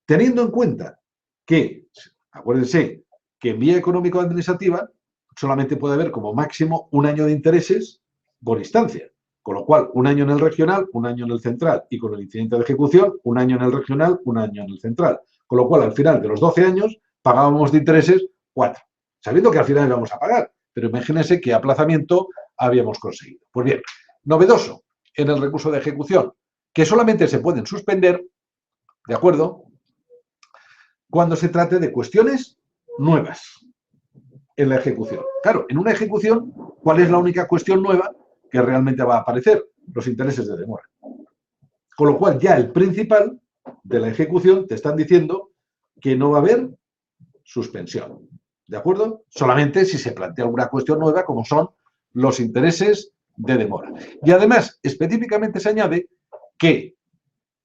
Teniendo en cuenta que, acuérdense, que en vía económico-administrativa solamente puede haber como máximo 1 año de intereses por instancia. Con lo cual, 1 año en el regional, 1 año en el central. Y con el incidente de ejecución, 1 año en el regional, 1 año en el central. Con lo cual, al final de los 12 años, pagábamos de intereses 4. Sabiendo que al final íbamos a pagar. Pero imagínense qué aplazamiento habíamos conseguido. Pues bien, novedoso en el recurso de ejecución, que solamente se pueden suspender, ¿de acuerdo?, cuando se trate de cuestiones nuevas en la ejecución. Claro, en una ejecución, ¿cuál es la única cuestión nueva que realmente va a aparecer? Los intereses de demora. Con lo cual, ya el principal de la ejecución te están diciendo que no va a haber suspensión. ¿De acuerdo? Solamente si se plantea alguna cuestión nueva, como son los intereses de demora. Y además, específicamente se añade que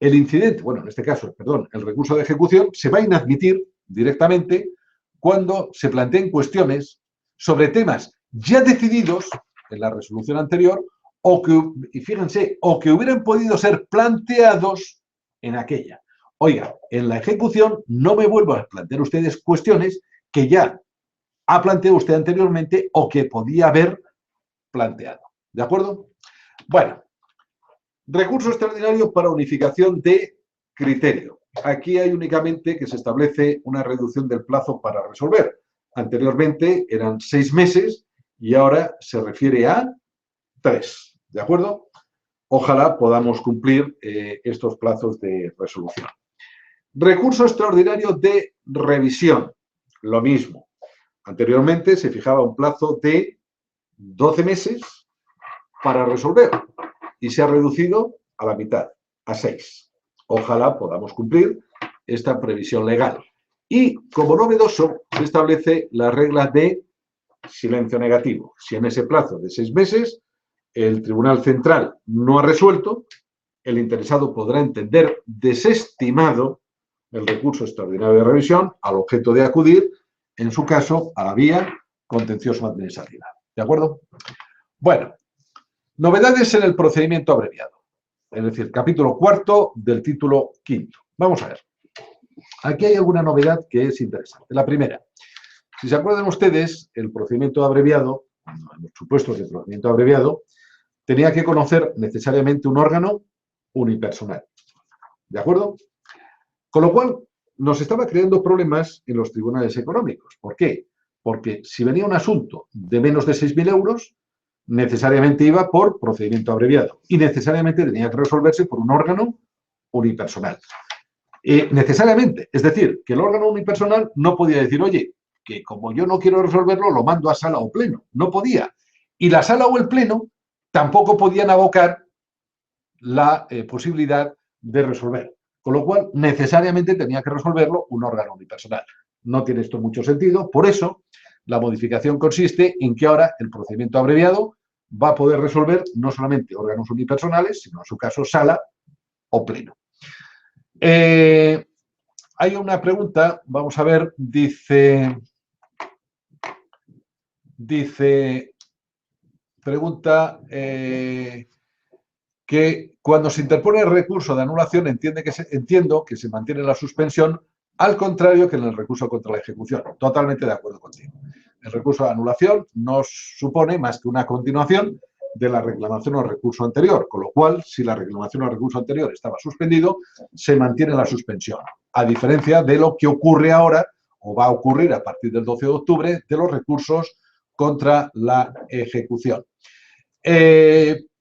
el incidente, bueno, en este caso, perdón, el recurso de ejecución se va a inadmitir directamente cuando se planteen cuestiones sobre temas ya decididos en la resolución anterior o que, y fíjense, o que hubieran podido ser planteados en aquella. Oiga, en la ejecución no me vuelvo a plantear ustedes cuestiones que ya ha planteado usted anteriormente o que podía haber planteado. ¿De acuerdo? Bueno, recurso extraordinario para unificación de criterio. Aquí hay únicamente que se establece una reducción del plazo para resolver. Anteriormente eran 6 meses y ahora se refiere a 3. ¿De acuerdo? Ojalá podamos cumplir estos plazos de resolución. Recurso extraordinario de revisión. Lo mismo. Anteriormente se fijaba un plazo de 12 meses para resolver y se ha reducido a la mitad, a 6. Ojalá podamos cumplir esta previsión legal. Y como novedoso se establece la regla de silencio negativo. Si en ese plazo de 6 meses el Tribunal Central no ha resuelto, el interesado podrá entender desestimado el recurso extraordinario de revisión al objeto de acudir, en su caso, a la vía contencioso-administrativa. ¿De acuerdo? Bueno, novedades en el procedimiento abreviado. Es decir, capítulo cuarto del título quinto. Vamos a ver. Aquí hay alguna novedad que es interesante. La primera, si se acuerdan ustedes, el procedimiento abreviado, en los supuestos de procedimiento abreviado, tenía que conocer necesariamente un órgano unipersonal. ¿De acuerdo? Con lo cual, nos estaba creando problemas en los tribunales económicos. ¿Por qué? Porque si venía un asunto de menos de 6.000 euros, necesariamente iba por procedimiento abreviado y necesariamente tenía que resolverse por un órgano unipersonal. Necesariamente, es decir, que el órgano unipersonal no podía decir, oye, que como yo no quiero resolverlo, lo mando a sala o pleno. No podía. Y la sala o el pleno tampoco podían abocar la posibilidad de resolver. Con lo cual, necesariamente tenía que resolverlo un órgano unipersonal. No tiene esto mucho sentido. Por eso, la modificación consiste en que ahora el procedimiento abreviado va a poder resolver no solamente órganos unipersonales, sino en su caso sala o pleno. Hay una pregunta, vamos a ver, pregunta que cuando se interpone el recurso de anulación entiendo que se mantiene la suspensión, al contrario que en el recurso contra la ejecución. Totalmente de acuerdo contigo. El recurso de anulación no supone más que una continuación de la reclamación o recurso anterior, con lo cual, si la reclamación o recurso anterior estaba suspendido, se mantiene la suspensión, a diferencia de lo que ocurre ahora, o va a ocurrir a partir del 12 de octubre, de los recursos contra la ejecución.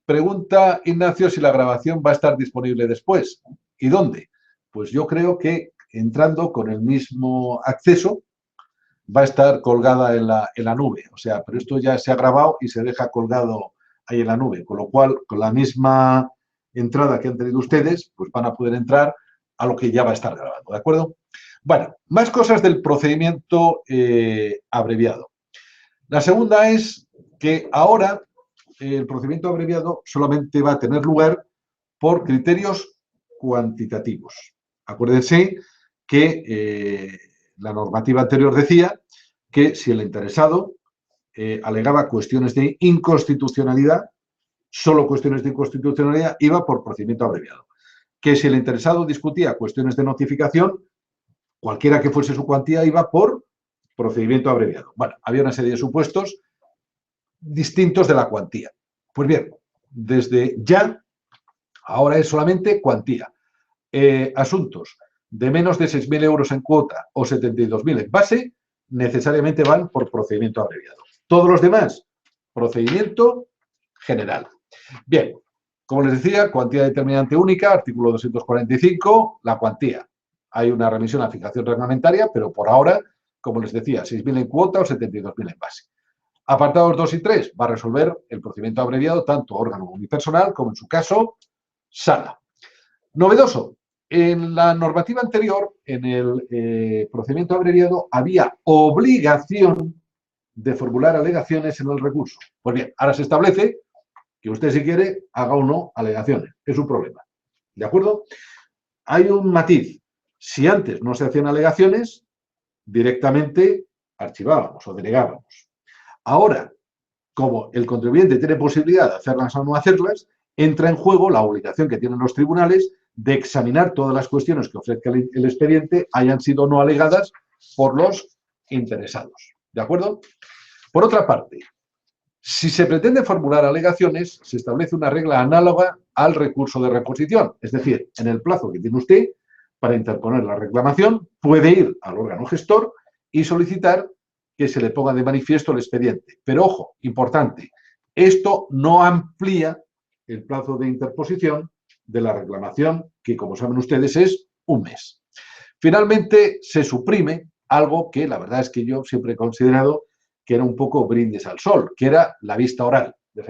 Pregunta Ignacio si la grabación va a estar disponible después. ¿Y dónde? Pues yo creo que entrando con el mismo acceso va a estar colgada en la nube. O sea, pero esto ya se ha grabado y se deja colgado ahí en la nube. Con lo cual, con la misma entrada que han tenido ustedes, pues van a poder entrar a lo que ya va a estar grabado. ¿De acuerdo? Bueno, más cosas del procedimiento abreviado. La segunda es que ahora el procedimiento abreviado solamente va a tener lugar por criterios cuantitativos. Acuérdense que la normativa anterior decía que si el interesado alegaba cuestiones de inconstitucionalidad, solo cuestiones de inconstitucionalidad, iba por procedimiento abreviado. Que si el interesado discutía cuestiones de notificación, cualquiera que fuese su cuantía, iba por procedimiento abreviado. Bueno, había una serie de supuestos distintos de la cuantía. Pues bien, desde ya, ahora es solamente cuantía. Asuntos de menos de 6.000 euros en cuota o 72.000 en base, necesariamente van por procedimiento abreviado. Todos los demás, procedimiento general. Bien, como les decía, cuantía determinante única, artículo 245, la cuantía. Hay una remisión a fijación reglamentaria, pero por ahora, como les decía, 6.000 en cuota o 72.000 en base. Apartados 2 y 3 va a resolver el procedimiento abreviado tanto órgano unipersonal como en su caso sala. Novedoso, en la normativa anterior, en el procedimiento abreviado, había obligación de formular alegaciones en el recurso. Pues bien, ahora se establece que usted si quiere haga o no alegaciones. Es un problema. ¿De acuerdo? Hay un matiz. Si antes no se hacían alegaciones, directamente archivábamos o denegábamos. Ahora, como el contribuyente tiene posibilidad de hacerlas o no hacerlas, entra en juego la obligación que tienen los tribunales de examinar todas las cuestiones que ofrezca el expediente, hayan sido o no alegadas por los interesados. ¿De acuerdo? Por otra parte, si se pretende formular alegaciones, se establece una regla análoga al recurso de reposición. Es decir, en el plazo que tiene usted para interponer la reclamación, puede ir al órgano gestor y solicitar que se le ponga de manifiesto el expediente. Pero, ojo, importante, esto no amplía el plazo de interposición de la reclamación, que, como saben ustedes, es un mes. Finalmente, se suprime algo que la verdad es que yo siempre he considerado que era un poco brindis al sol, que era la vista oral. Ya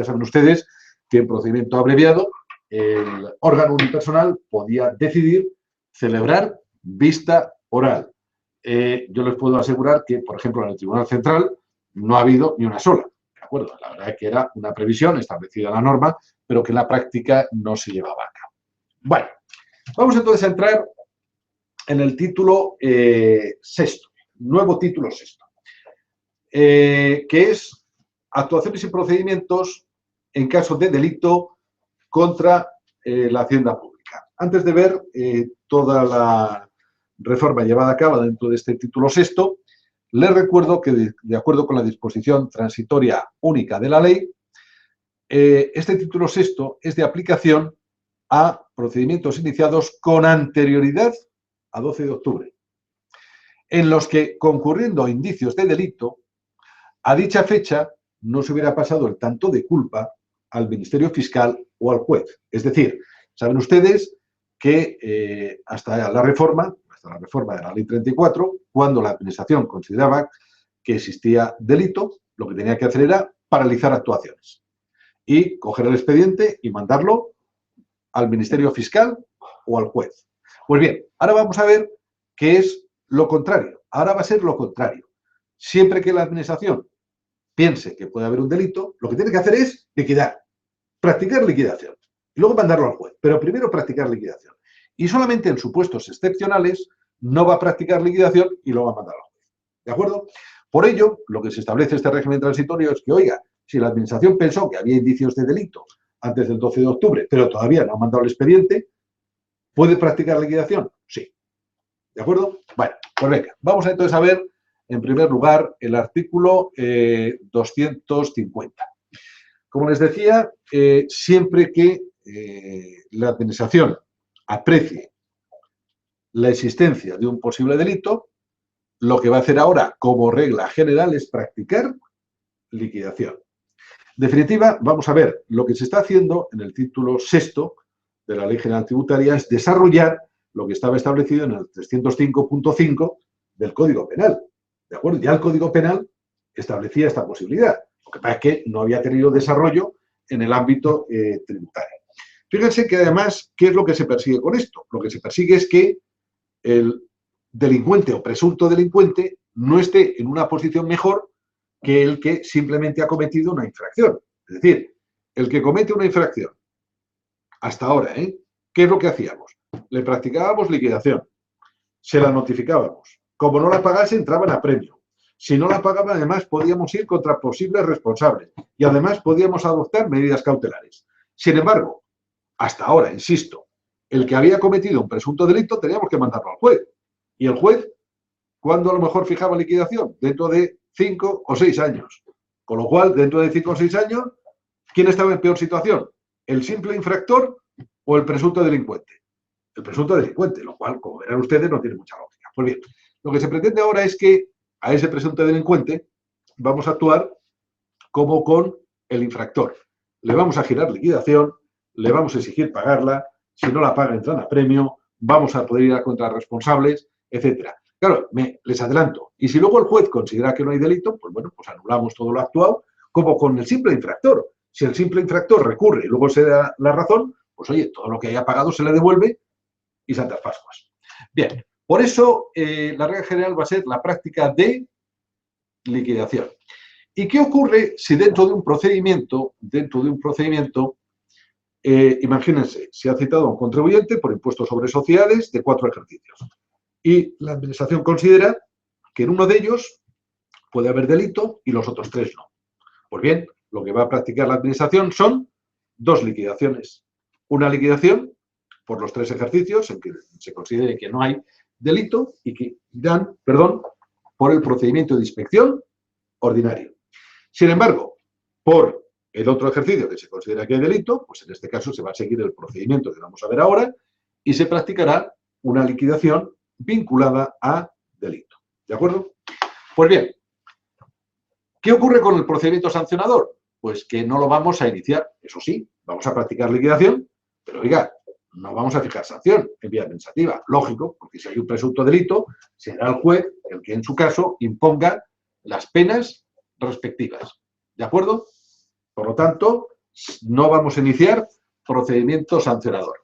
saben ustedes que en procedimiento abreviado el órgano unipersonal podía decidir celebrar vista oral. Yo les puedo asegurar que, por ejemplo, en el Tribunal Central no ha habido ni una sola. ¿De acuerdo? La verdad es que era una previsión establecida en la norma, pero que en la práctica no se llevaba a cabo. Bueno, vamos entonces a entrar en el título sexto, nuevo título sexto, que es actuaciones y procedimientos en caso de delito contra la hacienda pública. Antes de ver toda la reforma llevada a cabo dentro de este título sexto, les recuerdo que de acuerdo con la disposición transitoria única de la ley, este título sexto es de aplicación a procedimientos iniciados con anterioridad a 12 de octubre, en los que, concurriendo indicios de delito, a dicha fecha no se hubiera pasado el tanto de culpa al Ministerio Fiscal o al juez. Es decir, saben ustedes que hasta la reforma de la Ley 34, cuando la Administración consideraba que existía delito, lo que tenía que hacer era paralizar actuaciones y coger el expediente y mandarlo al Ministerio Fiscal o al juez. Pues bien, ahora vamos a ver qué es lo contrario. Ahora va a ser lo contrario. Siempre que la Administración piense que puede haber un delito, lo que tiene que hacer es liquidar, practicar liquidación y luego mandarlo al juez. Pero primero practicar liquidación. Y solamente en supuestos excepcionales no va a practicar liquidación y lo va a mandar al juez. ¿De acuerdo? Por ello, lo que se establece este régimen transitorio es que, oiga, si la Administración pensó que había indicios de delito antes del 12 de octubre, pero todavía no ha mandado el expediente, ¿puede practicar liquidación? Sí. ¿De acuerdo? Bueno, pues venga, vamos entonces a ver, en primer lugar, el artículo 250. Como les decía, siempre que la Administración aprecie la existencia de un posible delito, lo que va a hacer ahora, como regla general, es practicar liquidación. En definitiva, vamos a ver, lo que se está haciendo en el título sexto de la Ley General Tributaria es desarrollar lo que estaba establecido en el 305.5 del Código Penal. ¿De acuerdo? Ya el Código Penal establecía esta posibilidad. Lo que pasa es que no había tenido desarrollo en el ámbito tributario. Fíjense que además, ¿qué es lo que se persigue con esto? Lo que se persigue es que el delincuente o presunto delincuente no esté en una posición mejor que el que simplemente ha cometido una infracción. Es decir, el que comete una infracción, hasta ahora, ¿qué es lo que hacíamos? Le practicábamos liquidación, se la notificábamos. Como no la pagase, entraban a premio. Si no la pagaban, además, podíamos ir contra posibles responsables y además podíamos adoptar medidas cautelares. Sin embargo, hasta ahora, insisto, el que había cometido un presunto delito teníamos que mandarlo al juez. Y el juez, ¿cuándo a lo mejor fijaba liquidación? Dentro de 5 o 6 años. Con lo cual, dentro de 5 o 6 años, ¿quién estaba en peor situación? ¿El simple infractor o el presunto delincuente? El presunto delincuente, lo cual, como verán ustedes, no tiene mucha lógica. Pues bien, lo que se pretende ahora es que a ese presunto delincuente vamos a actuar como con el infractor. Le vamos a girar liquidación, le vamos a exigir pagarla, si no la paga entran a premio, vamos a poder ir a contra responsables, etcétera. Claro, les adelanto. Y si luego el juez considera que no hay delito, pues bueno, pues anulamos todo lo actuado, como con el simple infractor. Si el simple infractor recurre y luego se da la razón, pues oye, todo lo que haya pagado se le devuelve y Santas Pascuas. Bien, por eso la regla general va a ser la práctica de liquidación. ¿Y qué ocurre si dentro de un procedimiento, imagínense, se ha citado a un contribuyente por impuestos sobre sociedades de 4 ejercicios y la Administración considera que en uno de ellos puede haber delito y los otros 3 no? Pues bien, lo que va a practicar la Administración son 2 liquidaciones. Una liquidación por los 3 ejercicios en que se considere que no hay delito y que dan, por el procedimiento de inspección ordinario. Sin embargo, por el otro ejercicio que se considera que hay delito, pues en este caso se va a seguir el procedimiento que vamos a ver ahora y se practicará una liquidación vinculada a delito. ¿De acuerdo? Pues bien, ¿qué ocurre con el procedimiento sancionador? Pues que no lo vamos a iniciar. Eso sí, vamos a practicar liquidación, pero oiga, no vamos a fijar sanción en vía administrativa. Lógico, porque si hay un presunto delito, será el juez el que en su caso imponga las penas respectivas. ¿De acuerdo? Por lo tanto, no vamos a iniciar procedimiento sancionador.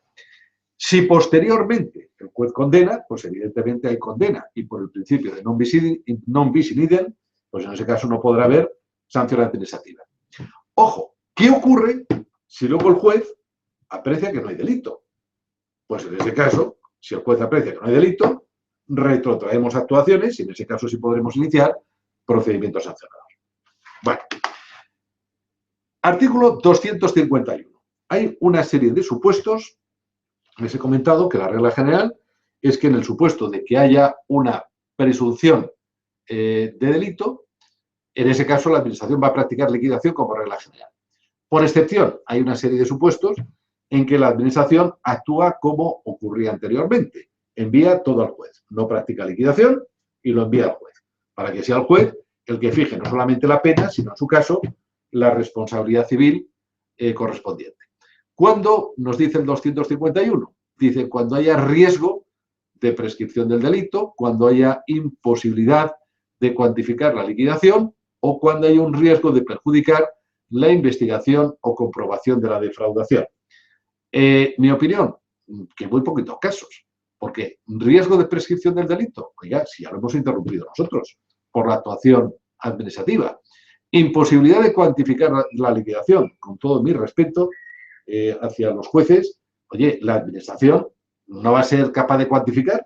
Si posteriormente el juez condena, pues evidentemente hay condena y por el principio de non bis in idem, pues en ese caso no podrá haber sanción administrativa. Ojo, ¿qué ocurre si luego el juez aprecia que no hay delito? Pues en ese caso, si el juez aprecia que no hay delito, retrotraemos actuaciones y en ese caso sí podremos iniciar procedimientos sancionadores. Bueno, artículo 251. Hay una serie de supuestos. Les he comentado que la regla general es que en el supuesto de que haya una presunción de delito, en ese caso la Administración va a practicar liquidación como regla general. Por excepción, hay una serie de supuestos en que la Administración actúa como ocurría anteriormente. Envía todo al juez. No practica liquidación y lo envía al juez. Para que sea el juez el que fije no solamente la pena, sino en su caso la responsabilidad civil correspondiente. ¿Cuándo nos dice el 251? Dice cuando haya riesgo de prescripción del delito, cuando haya imposibilidad de cuantificar la liquidación o cuando haya un riesgo de perjudicar la investigación o comprobación de la defraudación. Mi opinión, que muy poquitos casos, porque riesgo de prescripción del delito, oiga, si ya lo hemos interrumpido nosotros por la actuación administrativa. Imposibilidad de cuantificar la liquidación, con todo mi respeto hacia los jueces, oye, la administración no va a ser capaz de cuantificar.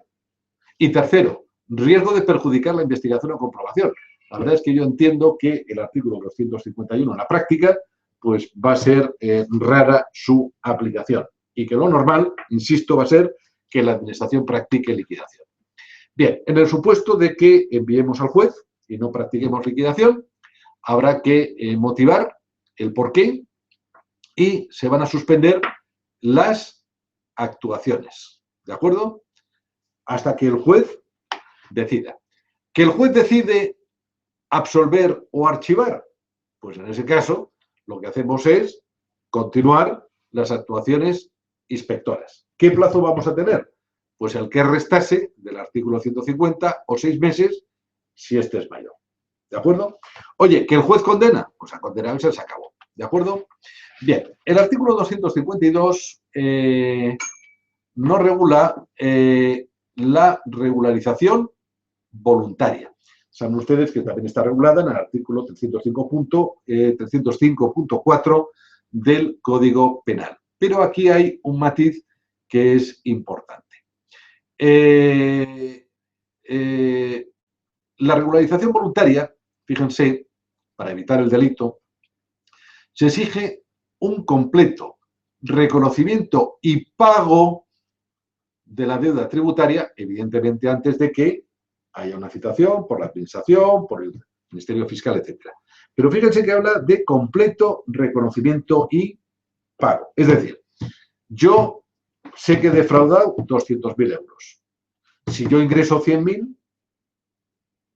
Y tercero, riesgo de perjudicar la investigación o comprobación. La verdad es que yo entiendo que el artículo 251 en la práctica pues va a ser rara su aplicación y que lo normal, insisto, va a ser que la administración practique liquidación. Bien, en el supuesto de que enviemos al juez y no practiquemos liquidación, habrá que motivar el porqué y se van a suspender las actuaciones, ¿de acuerdo? Hasta que el juez decida. ¿Que el juez decide absolver o archivar? Pues en ese caso, lo que hacemos es continuar las actuaciones inspectoras. ¿Qué plazo vamos a tener? Pues el que restase del artículo 150 o 6 meses si este es mayor. ¿De acuerdo? Oye, ¿que el juez condena? Pues a condenar se acabó. ¿De acuerdo? Bien, el artículo 252 no regula la regularización voluntaria. Saben ustedes que también está regulada en el artículo 305.4 del Código Penal. Pero aquí hay un matiz que es importante. La regularización voluntaria, fíjense, para evitar el delito, se exige un completo reconocimiento y pago de la deuda tributaria, evidentemente antes de que haya una citación por la Administración, por el Ministerio Fiscal, etc. Pero fíjense que habla de completo reconocimiento y pago. Es decir, yo sé que he defraudado 200.000 euros. Si yo ingreso 100.000,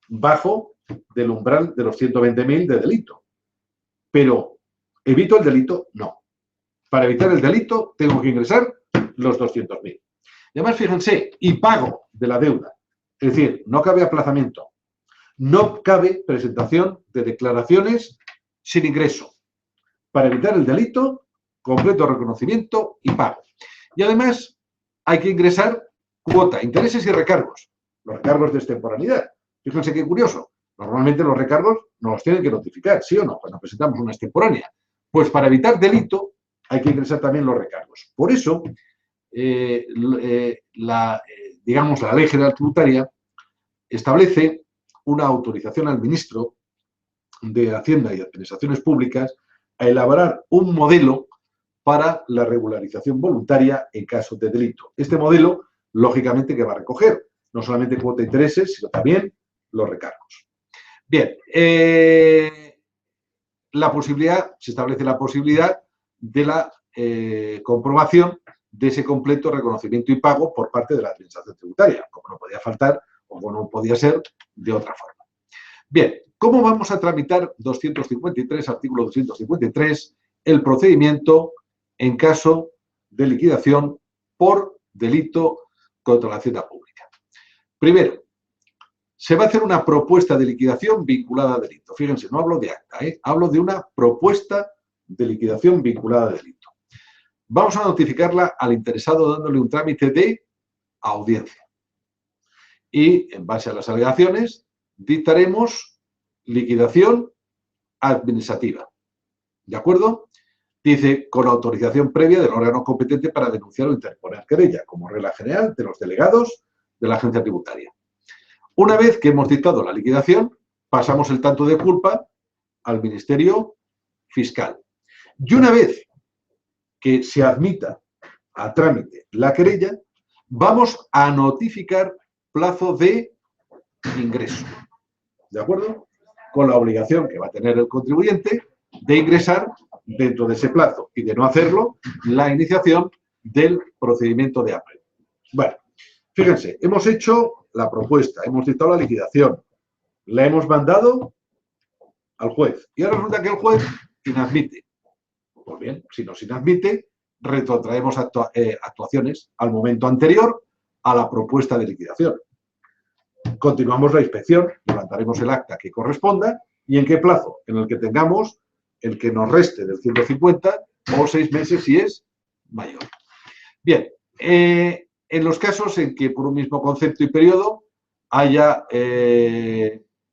bajo del umbral de los 120.000 de delito. Pero, ¿evito el delito? No. Para evitar el delito, tengo que ingresar los 200.000. Y además, fíjense, y pago de la deuda. Es decir, no cabe aplazamiento. No cabe presentación de declaraciones sin ingreso. Para evitar el delito, completo reconocimiento y pago. Y además, hay que ingresar cuota, intereses y recargos. Los recargos de extemporaneidad. Fíjense qué curioso. Normalmente los recargos nos los tienen que notificar, ¿sí o no? Cuando presentamos una extemporánea. Pues para evitar delito hay que ingresar también los recargos. Por eso, digamos, la Ley General Tributaria establece una autorización al ministro de Hacienda y Administraciones Públicas a elaborar un modelo para la regularización voluntaria en caso de delito. Este modelo, lógicamente, que va a recoger no solamente cuota de intereses, sino también los recargos. Bien, se establece la posibilidad de la comprobación de ese completo reconocimiento y pago por parte de la Administración Tributaria, como no podía faltar o como no podía ser de otra forma. Bien, ¿cómo vamos a tramitar 253, artículo 253, el procedimiento en caso de liquidación por delito contra la hacienda pública? Primero, se va a hacer una propuesta de liquidación vinculada a delito. Fíjense, no hablo de acta, hablo de una propuesta de liquidación vinculada a delito. Vamos a notificarla al interesado dándole un trámite de audiencia. Y, en base a las alegaciones, dictaremos liquidación administrativa. ¿De acuerdo? Dice, con autorización previa del órgano competente para denunciar o interponer querella, como regla general de los delegados de la agencia tributaria. Una vez que hemos dictado la liquidación, pasamos el tanto de culpa al Ministerio Fiscal. Y una vez que se admita a trámite la querella, vamos a notificar plazo de ingreso. ¿De acuerdo? Con la obligación que va a tener el contribuyente de ingresar dentro de ese plazo y de no hacerlo, la iniciación del procedimiento de apremio. Bueno, fíjense, hemos hecho la propuesta, hemos dictado la liquidación, la hemos mandado al juez y ahora resulta que el juez inadmite. Pues bien, si nos inadmite, retrotraemos actuaciones al momento anterior a la propuesta de liquidación. Continuamos la inspección, levantaremos el acta que corresponda y en qué plazo, en el que tengamos el que nos reste del 150 o 6 meses si es mayor. Bien, en los casos en que por un mismo concepto y periodo haya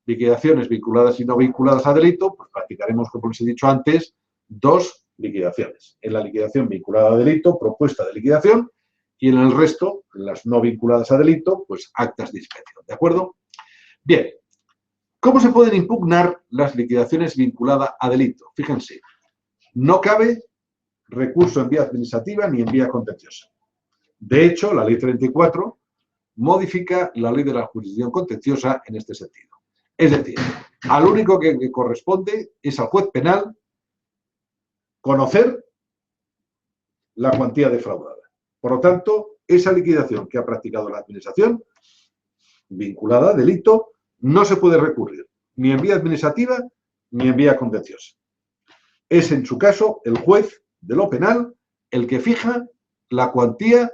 liquidaciones vinculadas y no vinculadas a delito, pues practicaremos, como les he dicho antes, 2 liquidaciones. En la liquidación vinculada a delito, propuesta de liquidación, y en el resto, las no vinculadas a delito, pues actas de inspección. ¿De acuerdo? Bien. ¿Cómo se pueden impugnar las liquidaciones vinculadas a delito? Fíjense, no cabe recurso en vía administrativa ni en vía contenciosa. De hecho, la Ley 34 modifica la Ley de la Jurisdicción Contenciosa en este sentido. Es decir, al único que corresponde es al juez penal conocer la cuantía defraudada. Por lo tanto, esa liquidación que ha practicado la Administración, vinculada a delito, no se puede recurrir ni en vía administrativa ni en vía contenciosa. Es, en su caso, el juez de lo penal el que fija la cuantía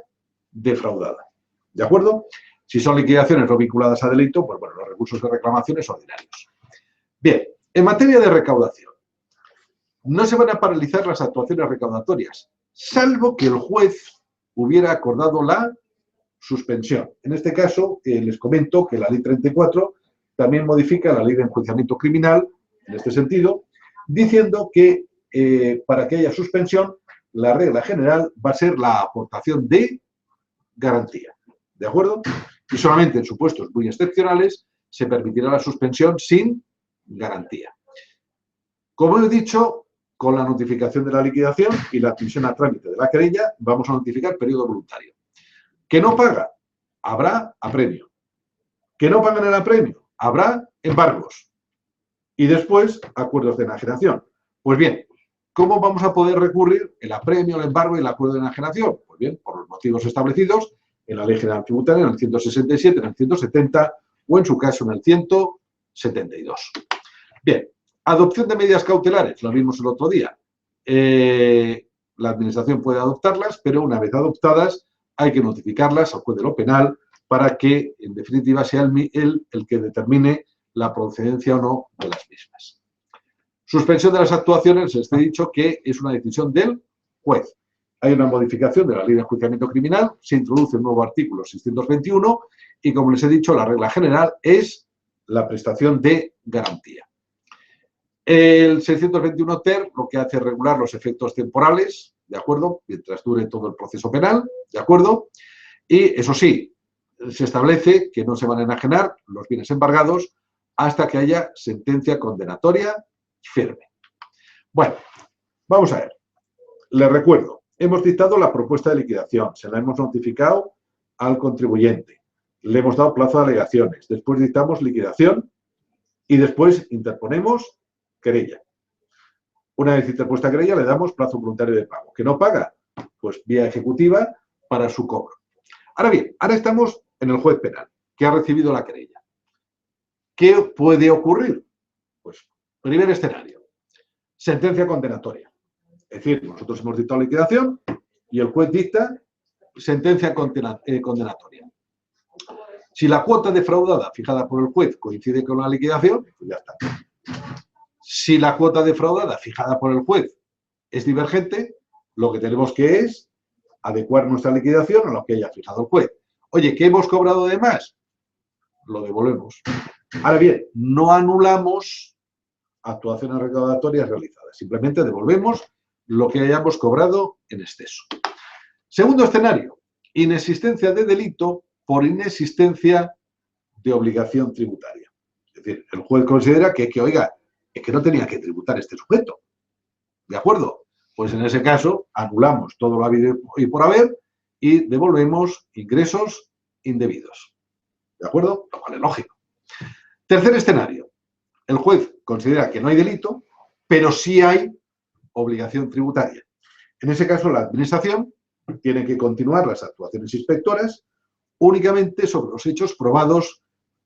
defraudada. ¿De acuerdo? Si son liquidaciones no vinculadas a delito, pues bueno, los recursos de reclamaciones ordinarios. Bien, en materia de recaudación, no se van a paralizar las actuaciones recaudatorias, salvo que el juez hubiera acordado la suspensión. En este caso, les comento que la Ley 34 también modifica la Ley de Enjuiciamiento Criminal, en este sentido, diciendo que para que haya suspensión, la regla general va a ser la aportación de garantía. ¿De acuerdo? Y solamente en supuestos muy excepcionales se permitirá la suspensión sin garantía. Como he dicho, con la notificación de la liquidación y la admisión a trámite de la querella, vamos a notificar periodo voluntario. ¿Que no paga? Habrá apremio. ¿Que no pagan el apremio? Habrá embargos. Y después, acuerdos de enajenación. Pues bien, ¿cómo vamos a poder recurrir el apremio, el embargo y el acuerdo de enajenación? Pues bien, por los motivos establecidos en la Ley General Tributaria, en el 167, en el 170 o, en su caso, en el 172. Bien, adopción de medidas cautelares, lo vimos el otro día. La Administración puede adoptarlas, pero una vez adoptadas hay que notificarlas al juez de lo penal para que, en definitiva, sea él el que determine la procedencia o no de las mismas. Suspensión de las actuaciones, les he dicho que es una decisión del juez. Hay una modificación de la Ley de Enjuiciamiento Criminal, se introduce un nuevo artículo 621 y, como les he dicho, la regla general es la prestación de garantía. El 621 ter lo que hace es regular los efectos temporales, ¿de acuerdo? Mientras dure todo el proceso penal, ¿de acuerdo? Y, eso sí, se establece que no se van a enajenar los bienes embargados hasta que haya sentencia condenatoria firme. Bueno, vamos a ver. Les recuerdo, hemos dictado la propuesta de liquidación, se la hemos notificado al contribuyente, le hemos dado plazo de alegaciones, después dictamos liquidación y después interponemos querella. Una vez interpuesta querella, le damos plazo voluntario de pago. ¿Que no paga? Pues vía ejecutiva para su cobro. Ahora bien, ahora estamos en el juez penal, que ha recibido la querella. ¿Qué puede ocurrir? Pues, primer escenario, sentencia condenatoria. Es decir, nosotros hemos dictado liquidación y el juez dicta sentencia condenatoria. Si la cuota defraudada fijada por el juez coincide con la liquidación, pues ya está. Si la cuota defraudada fijada por el juez es divergente, lo que tenemos que es adecuar nuestra liquidación a lo que haya fijado el juez. Oye, ¿qué hemos cobrado de más? Lo devolvemos. Ahora bien, no anulamos actuaciones recaudatorias realizadas. Simplemente devolvemos lo que hayamos cobrado en exceso. Segundo escenario, inexistencia de delito por inexistencia de obligación tributaria. Es decir, el juez considera que oiga, es que no tenía que tributar este sujeto. ¿De acuerdo? Pues en ese caso anulamos todo lo habido y por haber y devolvemos ingresos indebidos. ¿De acuerdo? Lo cual es lógico. Tercer escenario. El juez considera que no hay delito, pero sí hay obligación tributaria. En ese caso, la Administración tiene que continuar las actuaciones inspectoras únicamente sobre los hechos probados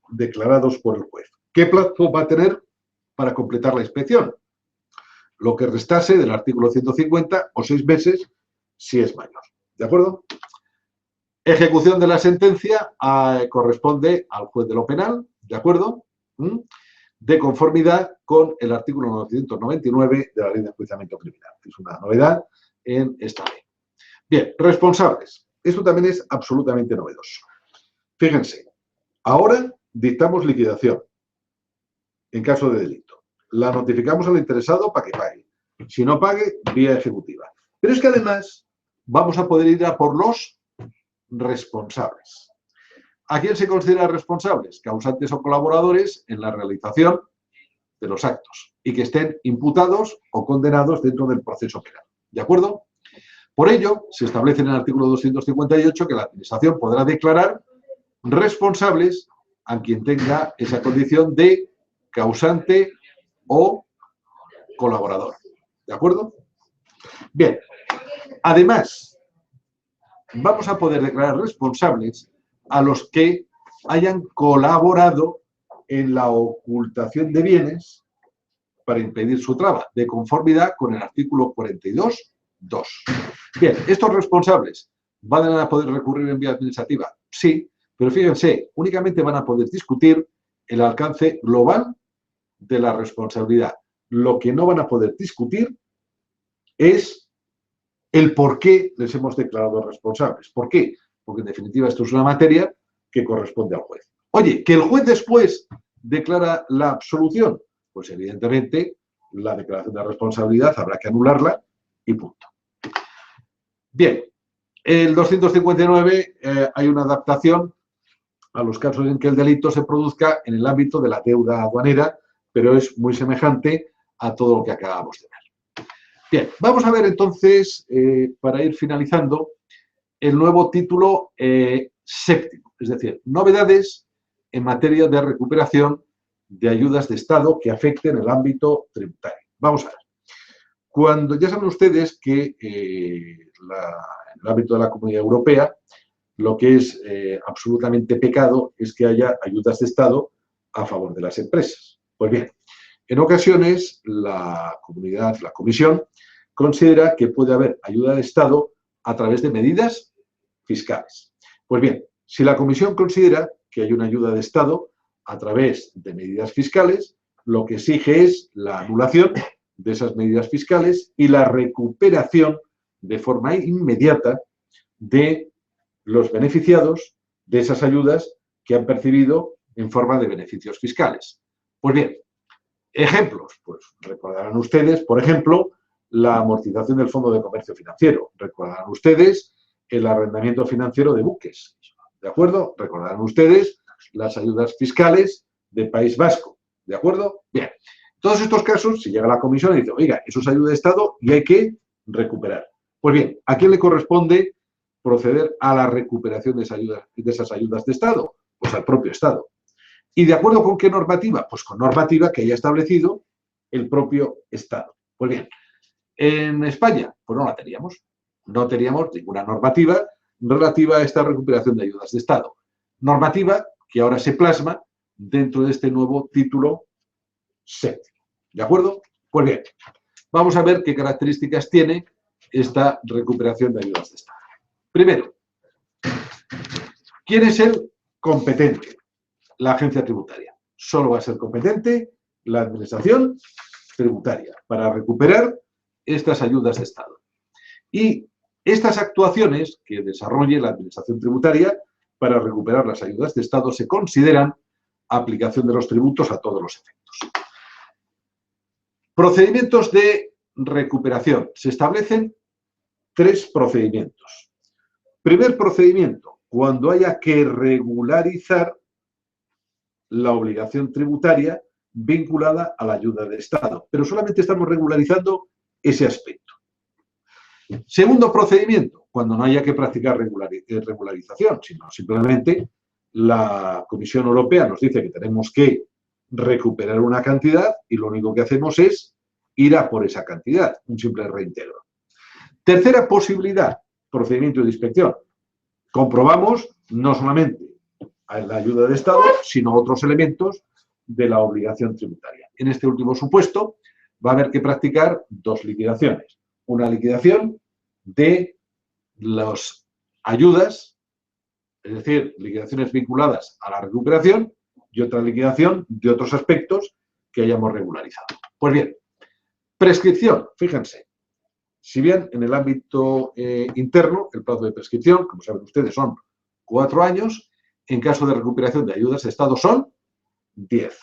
declarados por el juez. ¿Qué plazo va a tener para completar la inspección? Lo que restase del artículo 150 o 6 meses si es mayor. ¿De acuerdo? Ejecución de la sentencia corresponde al juez de lo penal, ¿de acuerdo? De conformidad con el artículo 999 de la Ley de Enjuiciamiento Criminal. Es una novedad en esta ley. Bien, responsables. Esto también es absolutamente novedoso. Fíjense, ahora dictamos liquidación en caso de delito. La notificamos al interesado para que pague. Si no pague, vía ejecutiva. Pero es que además vamos a poder ir a por los responsables. ¿A quién se considera responsables? Causantes o colaboradores en la realización de los actos y que estén imputados o condenados dentro del proceso penal. ¿De acuerdo? Por ello, se establece en el artículo 258 que la Administración podrá declarar responsables a quien tenga esa condición de causante o colaborador. ¿De acuerdo? Bien. Además, vamos a poder declarar responsables a los que hayan colaborado en la ocultación de bienes para impedir su traba, de conformidad con el artículo 42.2. Bien, estos responsables van a poder recurrir en vía administrativa, sí, pero fíjense, únicamente van a poder discutir el alcance global de la responsabilidad. Lo que no van a poder discutir es el por qué les hemos declarado responsables. ¿Por qué? Porque en definitiva esto es una materia que corresponde al juez. Oye, ¿que el juez después declara la absolución? Pues evidentemente la declaración de responsabilidad habrá que anularla y punto. Bien, el 259 hay una adaptación a los casos en que el delito se produzca en el ámbito de la deuda aduanera, pero es muy semejante a todo lo que acabamos de ver. Bien, vamos a ver entonces, para ir finalizando, el nuevo título séptimo, es decir, novedades en materia de recuperación de ayudas de Estado que afecten el ámbito tributario. Vamos a ver. Cuando ya saben ustedes que en el ámbito de la Comunidad Europea, lo que es absolutamente pecado es que haya ayudas de Estado a favor de las empresas. Pues bien, en ocasiones la Comisión, considera que puede haber ayuda de Estado a través de medidas fiscales. Pues bien, si la Comisión considera que hay una ayuda de Estado a través de medidas fiscales, lo que exige es la anulación de esas medidas fiscales y la recuperación de forma inmediata de los beneficiados de esas ayudas que han percibido en forma de beneficios fiscales. Pues bien, ejemplos, pues recordarán ustedes, por ejemplo, la amortización del Fondo de Comercio Financiero. Recordarán ustedes el arrendamiento financiero de buques. ¿De acuerdo? Recordarán ustedes las ayudas fiscales del País Vasco. ¿De acuerdo? Bien. Todos estos casos, si llega la Comisión y dice, oiga, eso es ayuda de Estado y hay que recuperar. Pues bien, ¿a quién le corresponde proceder a la recuperación de esas ayudas de Estado? Pues al propio Estado. ¿Y de acuerdo con qué normativa? Pues con normativa que haya establecido el propio Estado. Pues bien, en España, pues no la teníamos. No teníamos ninguna normativa relativa a esta recuperación de ayudas de Estado. Normativa que ahora se plasma dentro de este nuevo título séptimo. ¿De acuerdo? Pues bien, vamos a ver qué características tiene esta recuperación de ayudas de Estado. Primero, ¿quién es el competente? La agencia tributaria. Solo va a ser competente la Administración tributaria para recuperar estas ayudas de Estado. Y estas actuaciones que desarrolle la Administración tributaria para recuperar las ayudas de Estado se consideran aplicación de los tributos a todos los efectos. Procedimientos de recuperación. Se establecen 3 procedimientos. Primer procedimiento, cuando haya que regularizar la obligación tributaria vinculada a la ayuda de Estado. Pero solamente estamos regularizando ese aspecto. Segundo procedimiento, cuando no haya que practicar regularización, sino simplemente la Comisión Europea nos dice que tenemos que recuperar una cantidad y lo único que hacemos es ir a por esa cantidad, un simple reintegro. Tercera posibilidad, procedimiento de inspección. Comprobamos no solamente la ayuda de Estado, sino otros elementos de la obligación tributaria. En este último supuesto va a haber que practicar 2 liquidaciones. Una liquidación de las ayudas, es decir, liquidaciones vinculadas a la recuperación, y otra liquidación de otros aspectos que hayamos regularizado. Pues bien, prescripción, fíjense. Si bien en el ámbito interno, el plazo de prescripción, como saben ustedes, son 4 años, en caso de recuperación de ayudas de Estado son 10.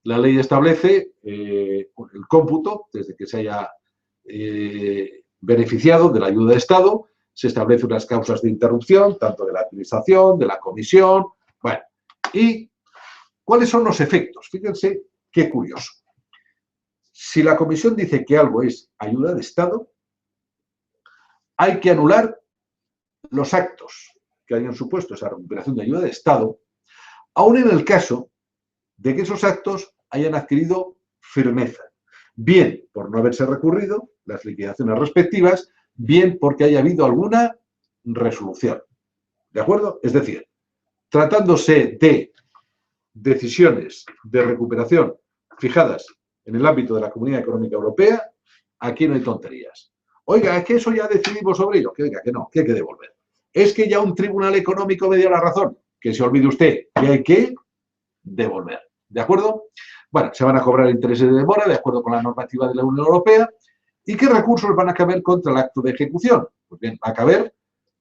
La ley establece el cómputo, desde que se haya beneficiado de la ayuda de Estado, se establecen unas causas de interrupción, tanto de la administración, de la comisión, bueno, y ¿cuáles son los efectos? Fíjense qué curioso. Si la comisión dice que algo es ayuda de Estado, hay que anular los actos que hayan supuesto esa recuperación de ayuda de Estado, aun en el caso de que esos actos hayan adquirido firmeza, bien por no haberse recurrido las liquidaciones respectivas, bien porque haya habido alguna resolución. ¿De acuerdo? Es decir, tratándose de decisiones de recuperación fijadas en el ámbito de la Comunidad Económica Europea, aquí no hay tonterías. Oiga, es que eso ya decidimos sobre ello. Que oiga, que no, que hay que devolver. Es que ya un tribunal económico me dio la razón. Que se olvide usted que hay que devolver. ¿De acuerdo? Bueno, se van a cobrar intereses de demora de acuerdo con la normativa de la Unión Europea. ¿Y qué recursos van a caber contra el acto de ejecución? Pues bien, va a caber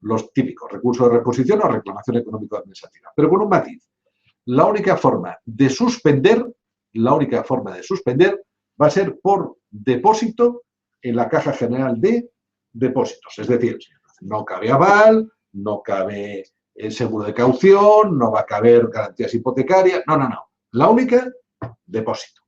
los típicos recursos de reposición o reclamación económico-administrativa. Pero con un matiz. La única forma de suspender va a ser por depósito en la Caja General de Depósitos. Es decir, no cabe aval, no cabe el seguro de caución, no va a caber garantías hipotecarias, no. La única, depósito.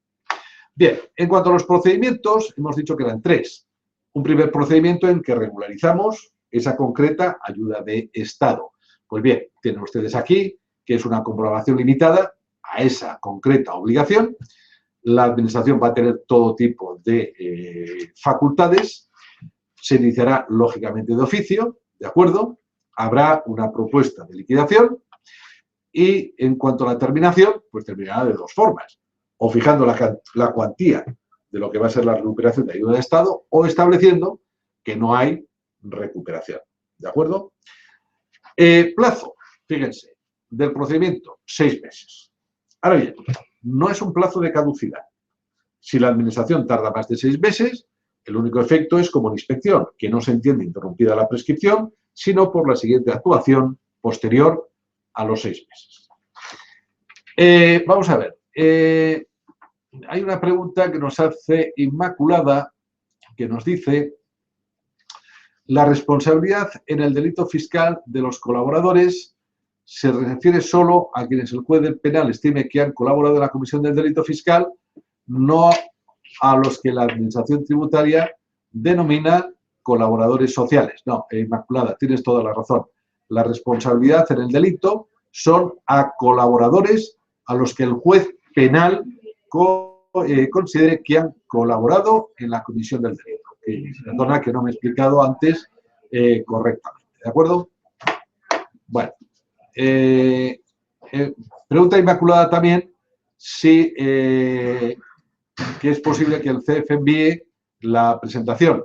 Bien, en cuanto a los procedimientos, hemos dicho que eran 3. Un primer procedimiento en que regularizamos esa concreta ayuda de Estado. Pues bien, tienen ustedes aquí que es una comprobación limitada a esa concreta obligación. La Administración va a tener todo tipo de facultades. Se iniciará, lógicamente, de oficio, ¿de acuerdo? Habrá una propuesta de liquidación y, en cuanto a la terminación, pues terminará de 2 formas. O fijando la cuantía de lo que va a ser la recuperación de ayuda de Estado o estableciendo que no hay recuperación, ¿de acuerdo? Plazo, fíjense, del procedimiento, 6 meses. Ahora bien, no es un plazo de caducidad. Si la Administración tarda más de 6 meses, el único efecto es como en inspección, que no se entiende interrumpida la prescripción, sino por la siguiente actuación posterior a los 6 meses. Vamos a ver. Hay una pregunta que nos hace Inmaculada, que nos dice: la responsabilidad en el delito fiscal de los colaboradores se refiere solo a quienes el juez penal estime que han colaborado en la comisión del delito fiscal, no a los que la Administración tributaria denomina colaboradores sociales. No, Inmaculada, tienes toda la razón. La responsabilidad en el delito son a colaboradores a los que el juez penal considere que han colaborado en la comisión del delito. Perdona que no me he explicado antes correctamente. ¿De acuerdo? Bueno. Pregunta Inmaculada también si que es posible que el CEF envíe la presentación.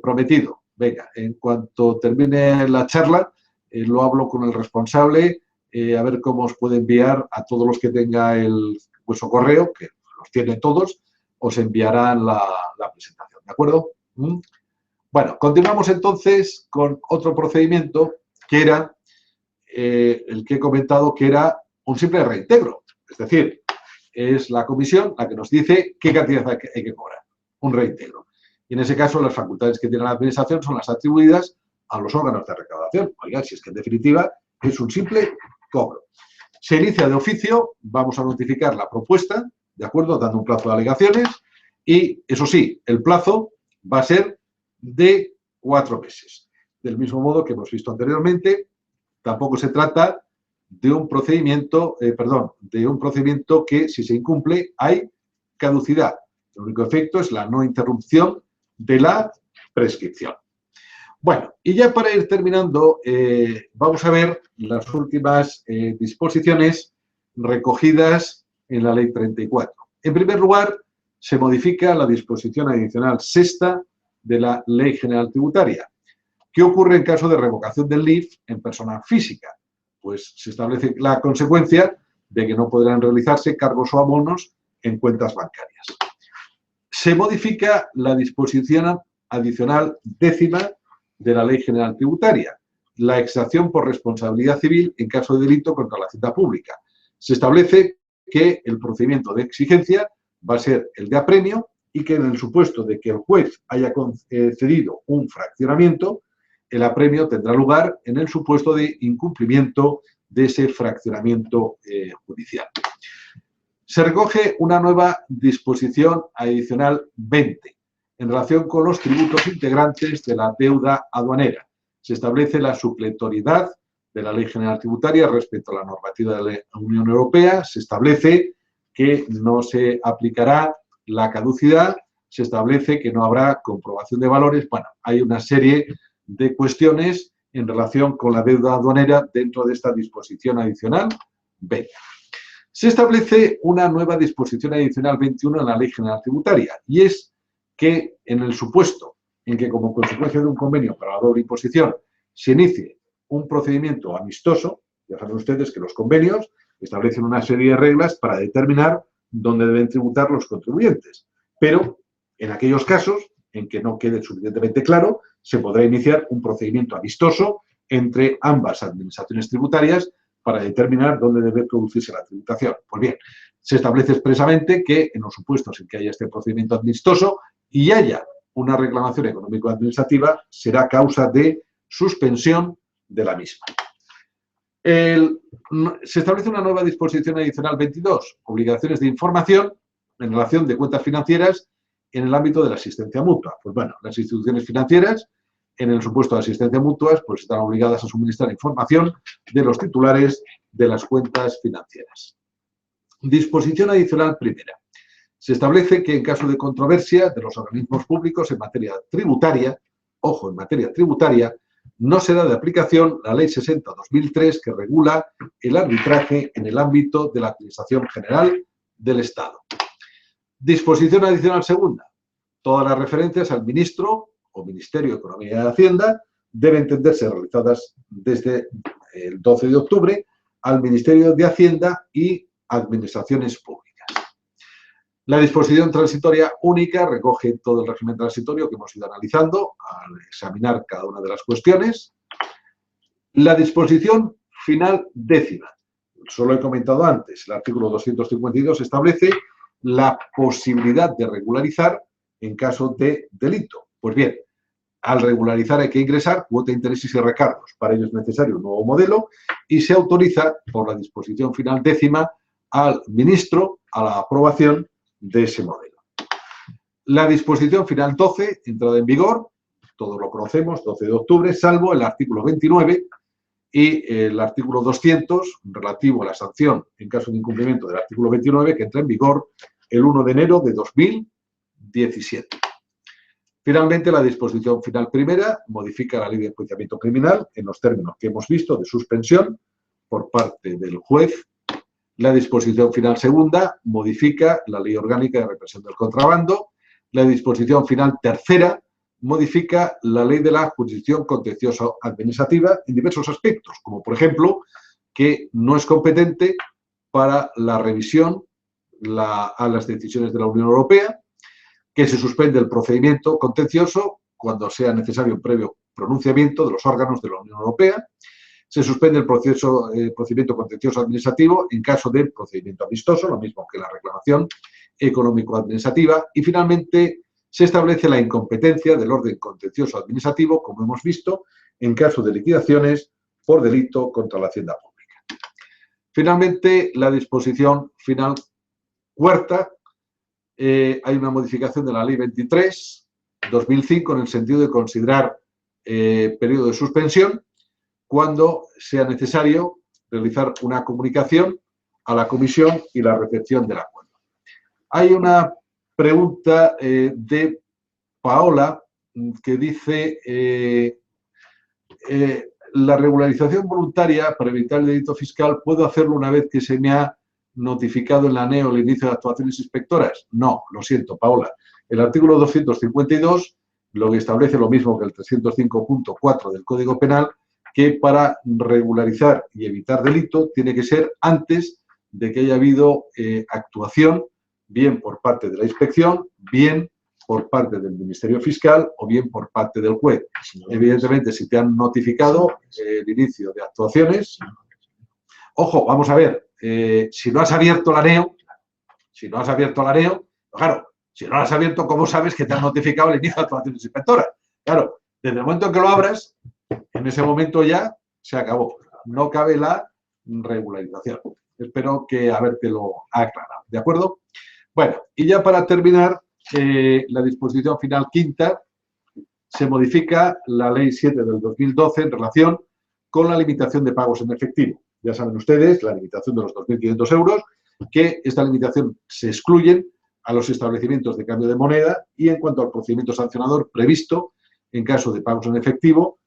Prometido. Venga, en cuanto termine la charla, lo hablo con el responsable, a ver cómo os puede enviar a todos los que tenga vuestro correo, que los tiene todos, os enviarán la presentación. ¿De acuerdo? Bueno, continuamos entonces con otro procedimiento que era el que he comentado, que era un simple reintegro. Es decir, es la comisión la que nos dice qué cantidad hay que cobrar, un reintegro. Y en ese caso, las facultades que tiene la administración son las atribuidas a los órganos de recaudación. Oigan, si es que en definitiva es un simple cobro. Se inicia de oficio, vamos a notificar la propuesta, ¿de acuerdo? Dando un plazo de alegaciones y, eso sí, el plazo va a ser de 4 meses. Del mismo modo que hemos visto anteriormente, tampoco se trata de un procedimiento, que si se incumple hay caducidad. El único efecto es la no interrupción de la prescripción. Bueno, y ya para ir terminando, vamos a ver las últimas disposiciones recogidas en la Ley 34. En primer lugar, se modifica la disposición adicional sexta de la Ley General Tributaria. ¿Qué ocurre en caso de revocación del LIF en persona física? Pues se establece la consecuencia de que no podrán realizarse cargos o abonos en cuentas bancarias. Se modifica la disposición adicional décima de la Ley General Tributaria, la extracción por responsabilidad civil en caso de delito contra la hacienda pública. Se establece que el procedimiento de exigencia va a ser el de apremio y que en el supuesto de que el juez haya concedido un fraccionamiento, el apremio tendrá lugar en el supuesto de incumplimiento de ese fraccionamiento judicial. Se recoge una nueva disposición adicional 20 en relación con los tributos integrantes de la deuda aduanera. Se establece la supletoriedad de la Ley General Tributaria respecto a la normativa de la Unión Europea. Se establece que no se aplicará la caducidad, se establece que no habrá comprobación de valores. Bueno, hay una serie de cuestiones en relación con la deuda aduanera dentro de esta disposición adicional 20. Se establece una nueva disposición adicional 21 en la Ley General Tributaria y es que en el supuesto en que como consecuencia de un convenio para la doble imposición se inicie un procedimiento amistoso, ya saben ustedes que los convenios establecen una serie de reglas para determinar dónde deben tributar los contribuyentes, pero en aquellos casos en que no quede suficientemente claro, se podrá iniciar un procedimiento amistoso entre ambas administraciones tributarias para determinar dónde debe producirse la tributación. Pues bien, se establece expresamente que en los supuestos en que haya este procedimiento amistoso y haya una reclamación económico-administrativa, será causa de suspensión de la misma. Se establece una nueva disposición adicional 22, obligaciones de información en relación de cuentas financieras en el ámbito de la asistencia mutua. Pues bueno, las instituciones financieras, en el supuesto de asistencia mutua, pues están obligadas a suministrar información de los titulares de las cuentas financieras. Disposición adicional primera. Se establece que en caso de controversia de los organismos públicos en materia tributaria, ojo, en materia tributaria, no será de aplicación la Ley 60/2003 que regula el arbitraje en el ámbito de la Administración General del Estado. Disposición adicional segunda. Todas las referencias al ministro o Ministerio de Economía y Hacienda deben entenderse realizadas desde el 12 de octubre al Ministerio de Hacienda y Administraciones Públicas. La disposición transitoria única recoge todo el régimen transitorio que hemos ido analizando al examinar cada una de las cuestiones. La disposición final décima. Solo he comentado antes, el artículo 252 establece la posibilidad de regularizar en caso de delito. Pues bien, al regularizar hay que ingresar cuota, intereses y recargos. Para ello es necesario un nuevo modelo y se autoriza por la disposición final décima al ministro a la aprobación de ese modelo. La disposición final 12, entrada en vigor, todos lo conocemos, 12 de octubre, salvo el artículo 29 y el artículo 200, relativo a la sanción en caso de incumplimiento del artículo 29, que entra en vigor el 1 de enero de 2017. Finalmente, la disposición final primera modifica la ley de enjuiciamiento criminal en los términos que hemos visto de suspensión por parte del juez. La disposición final segunda modifica la ley orgánica de represión del contrabando. La disposición final tercera modifica la ley de la jurisdicción contenciosa administrativa en diversos aspectos, como por ejemplo que no es competente para la revisión a las decisiones de la Unión Europea, que se suspende el procedimiento contencioso cuando sea necesario un previo pronunciamiento de los órganos de la Unión Europea. Se suspende el procedimiento contencioso administrativo en caso de procedimiento amistoso, lo mismo que la reclamación económico-administrativa. Y finalmente se establece la incompetencia del orden contencioso administrativo, como hemos visto, en caso de liquidaciones por delito contra la hacienda pública. Finalmente, la disposición final cuarta. Hay una modificación de la Ley 23/2005 en el sentido de considerar periodo de suspensión cuando sea necesario realizar una comunicación a la comisión y la recepción del acuerdo. Hay una pregunta de Paola que dice la regularización voluntaria para evitar el delito fiscal, ¿puedo hacerlo una vez que se me ha notificado en la ANEO el inicio de actuaciones inspectoras? No, lo siento, Paola. El artículo 252 lo que establece lo mismo que el 305.4 del Código Penal, que para regularizar y evitar delito tiene que ser antes de que haya habido actuación, bien por parte de la inspección, bien por parte del Ministerio Fiscal o bien por parte del juez. Evidentemente, si te han notificado el inicio de actuaciones, ojo, vamos a ver, si no has abierto la ANEO, claro, si no lo has abierto, ¿cómo sabes que te han notificado el inicio de actuaciones inspectoras? Claro, desde el momento en que lo abras, en ese momento ya se acabó. No cabe la regularización. Espero que habértelo aclarado, ¿de acuerdo? Bueno, y ya para terminar, la disposición final quinta, se modifica la Ley 7 del 2012 en relación con la limitación de pagos en efectivo. Ya saben ustedes, la limitación de los 2.500 euros, que esta limitación se excluyen a los establecimientos de cambio de moneda y en cuanto al procedimiento sancionador previsto en caso de pagos en efectivo,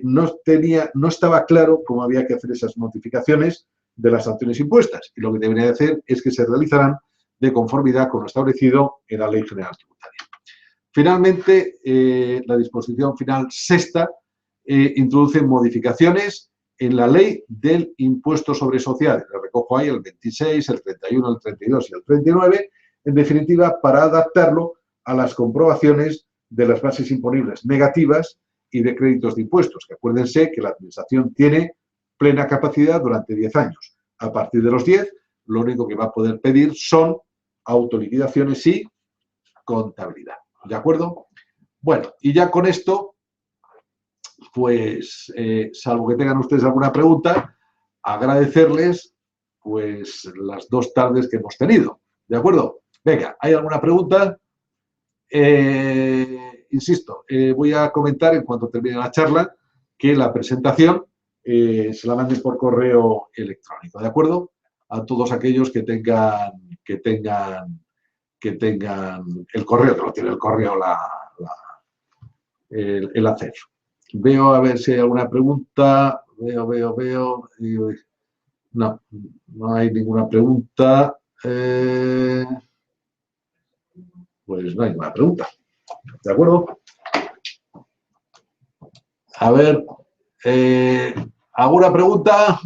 no estaba claro cómo había que hacer esas notificaciones de las sanciones impuestas y lo que debería hacer es que se realizarán de conformidad con lo establecido en la Ley General Tributaria. Finalmente, la disposición final sexta introduce modificaciones en la Ley del Impuesto sobre Sociedades. Le recojo ahí el 26, el 31, el 32 y el 39, en definitiva, para adaptarlo a las comprobaciones de las bases imponibles negativas y de créditos de impuestos, que acuérdense que la Administración tiene plena capacidad durante 10 años. A partir de los 10, lo único que va a poder pedir son autoliquidaciones y contabilidad. ¿De acuerdo? Bueno, y ya con esto, pues, salvo que tengan ustedes alguna pregunta, agradecerles, pues, las 2 tardes que hemos tenido. ¿De acuerdo? Venga, ¿hay alguna pregunta? Insisto, voy a comentar en cuanto termine la charla que la presentación se la manden por correo electrónico, ¿de acuerdo? A todos aquellos que tengan el correo, que no tiene el correo el acceso. Veo a ver si hay alguna pregunta. Veo. No, no hay ninguna pregunta. Pues no hay ninguna pregunta. ¿De acuerdo? A ver, ¿alguna pregunta?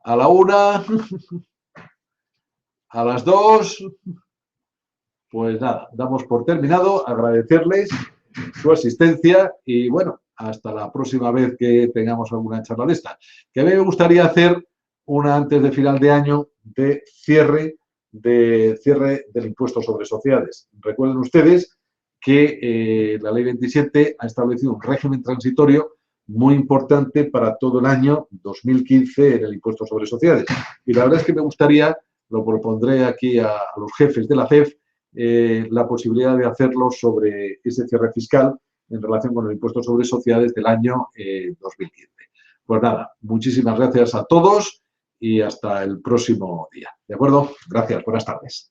A la 1, a las 2. Pues nada, damos por terminado. Agradecerles su asistencia y, bueno, hasta la próxima vez que tengamos alguna charla de esta. Que a mí me gustaría hacer una antes de final de año de cierre del impuesto sobre sociedades. Recuerden ustedes que la Ley 27 ha establecido un régimen transitorio muy importante para todo el año 2015 en el impuesto sobre sociedades. Y la verdad es que me gustaría, lo propondré aquí a los jefes de la CEF, la posibilidad de hacerlo sobre ese cierre fiscal en relación con el impuesto sobre sociedades del año 2015. Pues nada, muchísimas gracias a todos y hasta el próximo día. ¿De acuerdo? Gracias, buenas tardes.